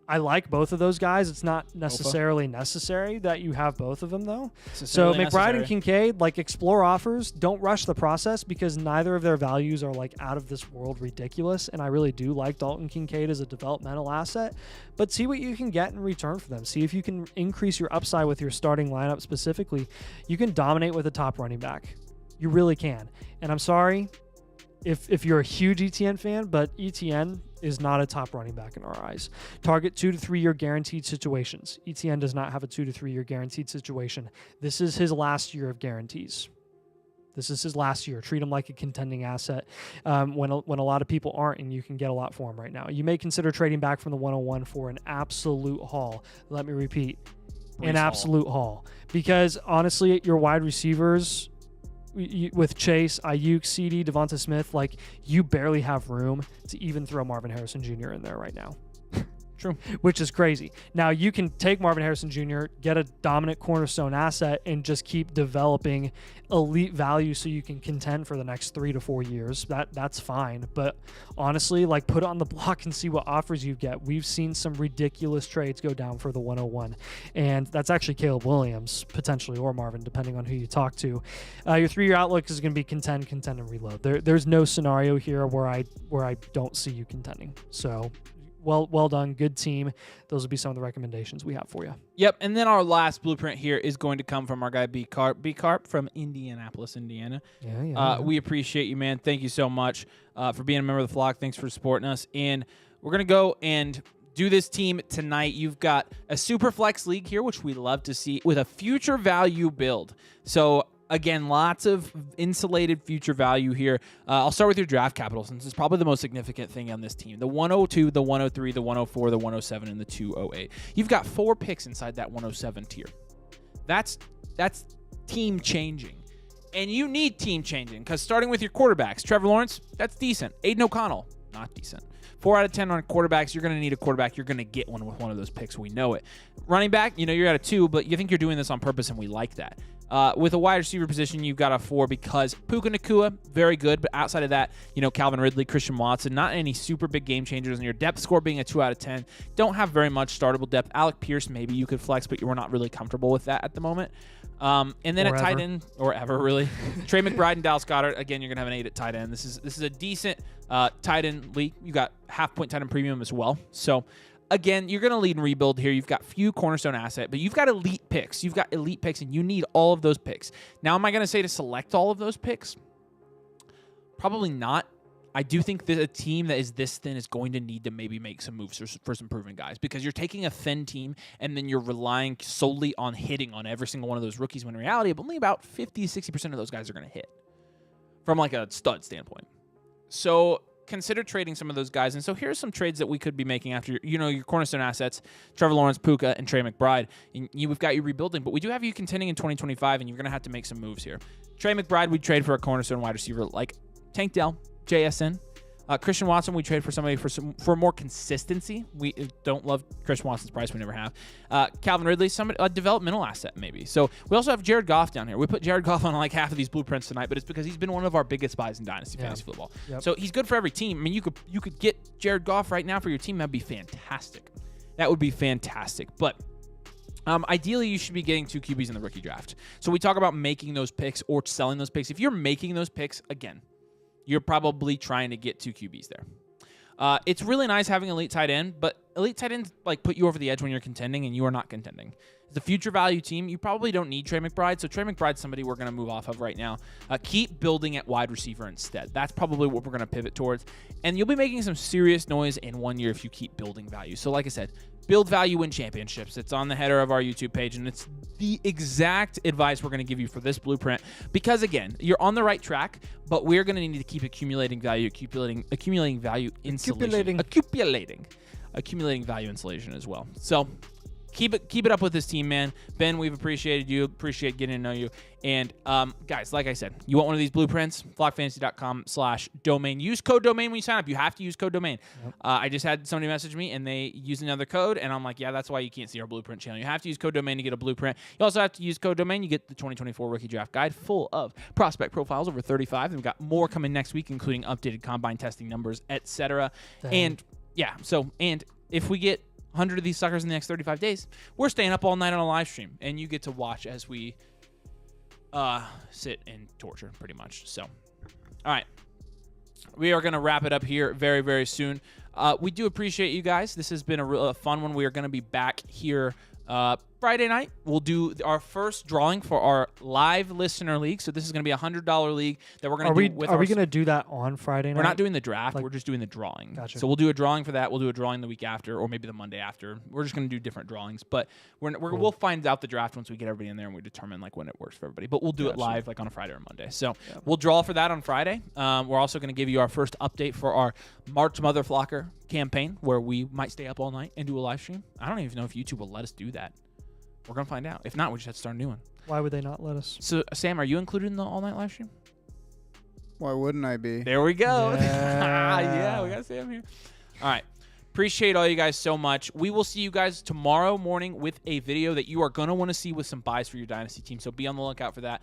Speaker 1: I like both of those guys. It's not necessarily necessary that you have both of them, though. So McBride and Kincaid, like, explore offers. Don't rush the process, because neither of their values are like out of this world ridiculous. And I really do like Dalton Kincaid as a developmental asset. But see what you can get in return for them. See if you can increase your upside with your starting lineup specifically. You can dominate with a top running back. You really can. And I'm sorry if you're a huge ETN fan, but ETN is not a top running back in our eyes. Target 2 to 3 year guaranteed situations. ETN does not have a 2 to 3 year guaranteed situation. This is his last year of guarantees. This is his last year. Treat him like a contending asset when a lot of people aren't, and you can get a lot for him right now. You may consider trading back from the 101 for an absolute haul. Let me repeat, an absolute haul. Because honestly, your wide receivers with Chase, Ayuk, CD, Devonta Smith, like you barely have room to even throw Marvin Harrison Jr. in there right now.
Speaker 5: True.
Speaker 1: Which is crazy. Now, you can take Marvin Harrison Jr., get a dominant cornerstone asset, and just keep developing elite value so you can contend for the next 3 to 4 years. That's fine. But honestly, like, put it on the block and see what offers you get. We've seen some ridiculous trades go down for the 101. And that's actually Caleb Williams, potentially, or Marvin, depending on who you talk to. Your 3-year outlook is going to be contend, and reload. There's no scenario here where I don't see you contending. So well done. Good team. Those would be some of the recommendations we have for you.
Speaker 5: Yep. And then our last blueprint here is going to come from our guy B Carp from Indianapolis, Indiana.
Speaker 1: Yeah.
Speaker 5: We appreciate you, man. Thank you so much for being a member of the flock. Thanks for supporting us. And we're going to go and do this team tonight. You've got a super flex league here, which we love to see, with a future value build. So again, lots of insulated future value here. I'll start with your draft capital, since it's probably the most significant thing on this team. The 102, the 103, the 104, the 107, and the 208. You've got 4 picks inside that 107 tier. That's team changing. And you need team changing, because starting with your quarterbacks, Trevor Lawrence, that's decent. Aiden O'Connell, not decent. 4 out of 10 on quarterbacks. You're going to need a quarterback. You're going to get one with one of those picks. We know it. Running back, you're at a 2, but you think you're doing this on purpose, and we like that. With a wide receiver position, you've got a 4 because Puka Nacua, very good. But outside of that, Calvin Ridley, Christian Watson, not any super big game changers. And your depth score being a 2 out of 10. Don't have very much startable depth. Alec Pierce, maybe you could flex, but you were not really comfortable with that at the moment. And then at tight end, or ever really, Trey McBride and Dallas Goedert. Again, you're gonna have an 8 at tight end. This is a decent tight end league. You got half-point tight end premium as well. So again, you're gonna lead and rebuild here. You've got few cornerstone asset, but you've got elite picks. You've got elite picks, and you need all of those picks. Now, am I gonna say to select all of those picks? Probably not. I do think that a team that is this thin is going to need to maybe make some moves for some proven guys, because you're taking a thin team and then you're relying solely on hitting on every single one of those rookies, when in reality, only about 50-60% of those guys are going to hit from like a stud standpoint. So consider trading some of those guys. And so here's some trades that we could be making after your cornerstone assets, Trevor Lawrence, Puka, and Trey McBride. And we've got you rebuilding, but we do have you contending in 2025, and you're going to have to make some moves here. Trey McBride, we trade for a cornerstone wide receiver like Tank Dell, JSN. Christian Watson, we trade for somebody for more consistency. We don't love Christian Watson's price. We never have. Calvin Ridley, a developmental asset maybe. So we also have Jared Goff down here. We put Jared Goff on like half of these blueprints tonight, but it's because he's been one of our biggest buys in Dynasty Fantasy Football. Yep. So he's good for every team. I mean, you could get Jared Goff right now for your team. That'd be fantastic. That would be fantastic. But ideally, you should be getting 2 QBs in the rookie draft. So we talk about making those picks or selling those picks. If you're making those picks, again, you're probably trying to get 2 QBs there. It's really nice having elite tight end, but elite tight ends like put you over the edge when you're contending, and you are not contending. As a future value team, you probably don't need Trey McBride, so Trey McBride's somebody we're going to move off of right now. Keep building at wide receiver instead. That's probably what we're going to pivot towards, and you'll be making some serious noise in 1 year if you keep building value. So like I said, build value, win championships. It's on the header of our YouTube page, and it's the exact advice we're going to give you for this blueprint, because again, you're on the right track, but we're going to need to keep accumulating value, accumulating value insulation, accumulating value insulation as well. So keep it up with this team, man. Ben, we've appreciated you. Appreciate getting to know you. And guys, like I said, you want one of these blueprints? flockfantasy.com/domain. Use code domain when you sign up. You have to use code domain. Yep. I just had somebody message me and they used another code, and I'm like, yeah, that's why you can't see our blueprint channel. You have to use code domain to get a blueprint. You also have to use code domain. You get the 2024 rookie draft guide full of prospect profiles over 35. And we've got more coming next week, including updated combine testing numbers, etc. And yeah, and if we get 100 of these suckers in the next 35 days, we're staying up all night on a live stream, and you get to watch as we sit and torture pretty much. So, all right, we are going to wrap it up here very, very soon. We do appreciate you guys. This has been a fun one. We are going to be back here Friday night, we'll do our first drawing for our live listener league. So this is going to be a $100 league that we're going to do with
Speaker 1: Are we going to do that on Friday night?
Speaker 5: We're not doing the draft.
Speaker 1: Like-
Speaker 5: We're just doing the drawing.
Speaker 1: Gotcha.
Speaker 5: So we'll do a drawing for that. We'll do a drawing the week after, or maybe the Monday after. We're just going to do different drawings. But we'll find out the draft once we get everybody in there and we determine like when it works for everybody. But we'll do it live like on a Friday or Monday. So we'll draw for that on Friday. We're also going to give you our first update for our March Motherflocker campaign, where we might stay up all night and do a live stream. I don't even know if YouTube will let us do that. We're going to find out. If not, we just have to start a new one.
Speaker 1: Why would they not let us?
Speaker 5: So, Sam, are you included in the all-night live stream?
Speaker 4: Why wouldn't I be?
Speaker 5: There we go.
Speaker 1: Yeah.
Speaker 5: Yeah, we got Sam here. All right. Appreciate all you guys so much. We will see you guys tomorrow morning with a video that you are going to want to see with some buys for your Dynasty team. So be on the lookout for that.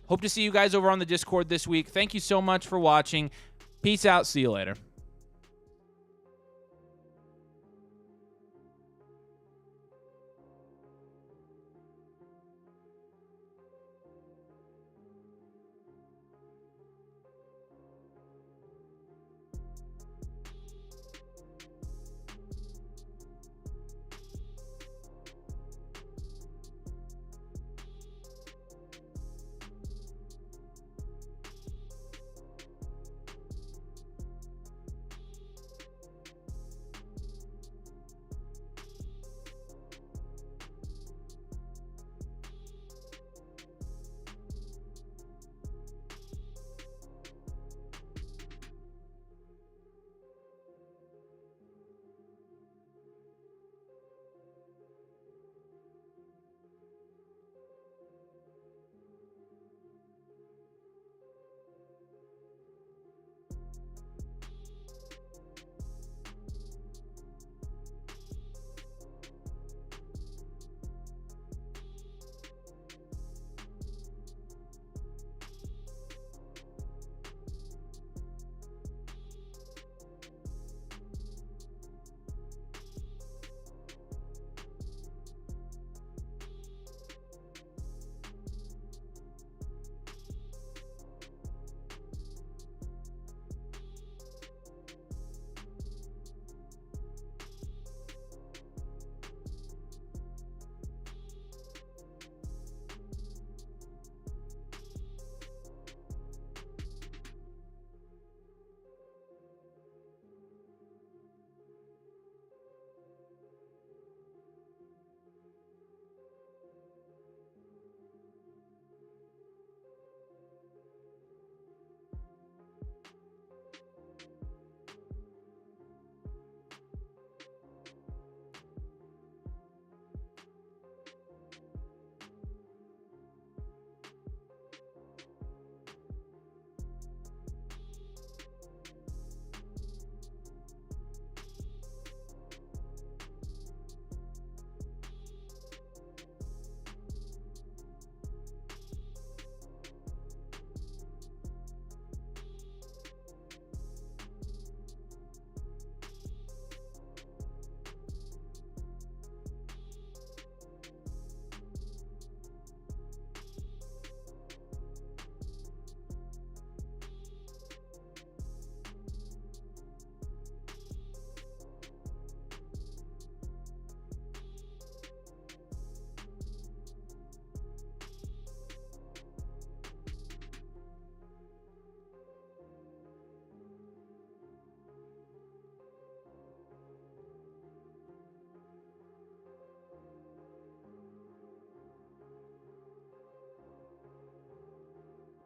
Speaker 5: Hope to see you guys over on the Discord this week. Thank you so much for watching. Peace out. See you later.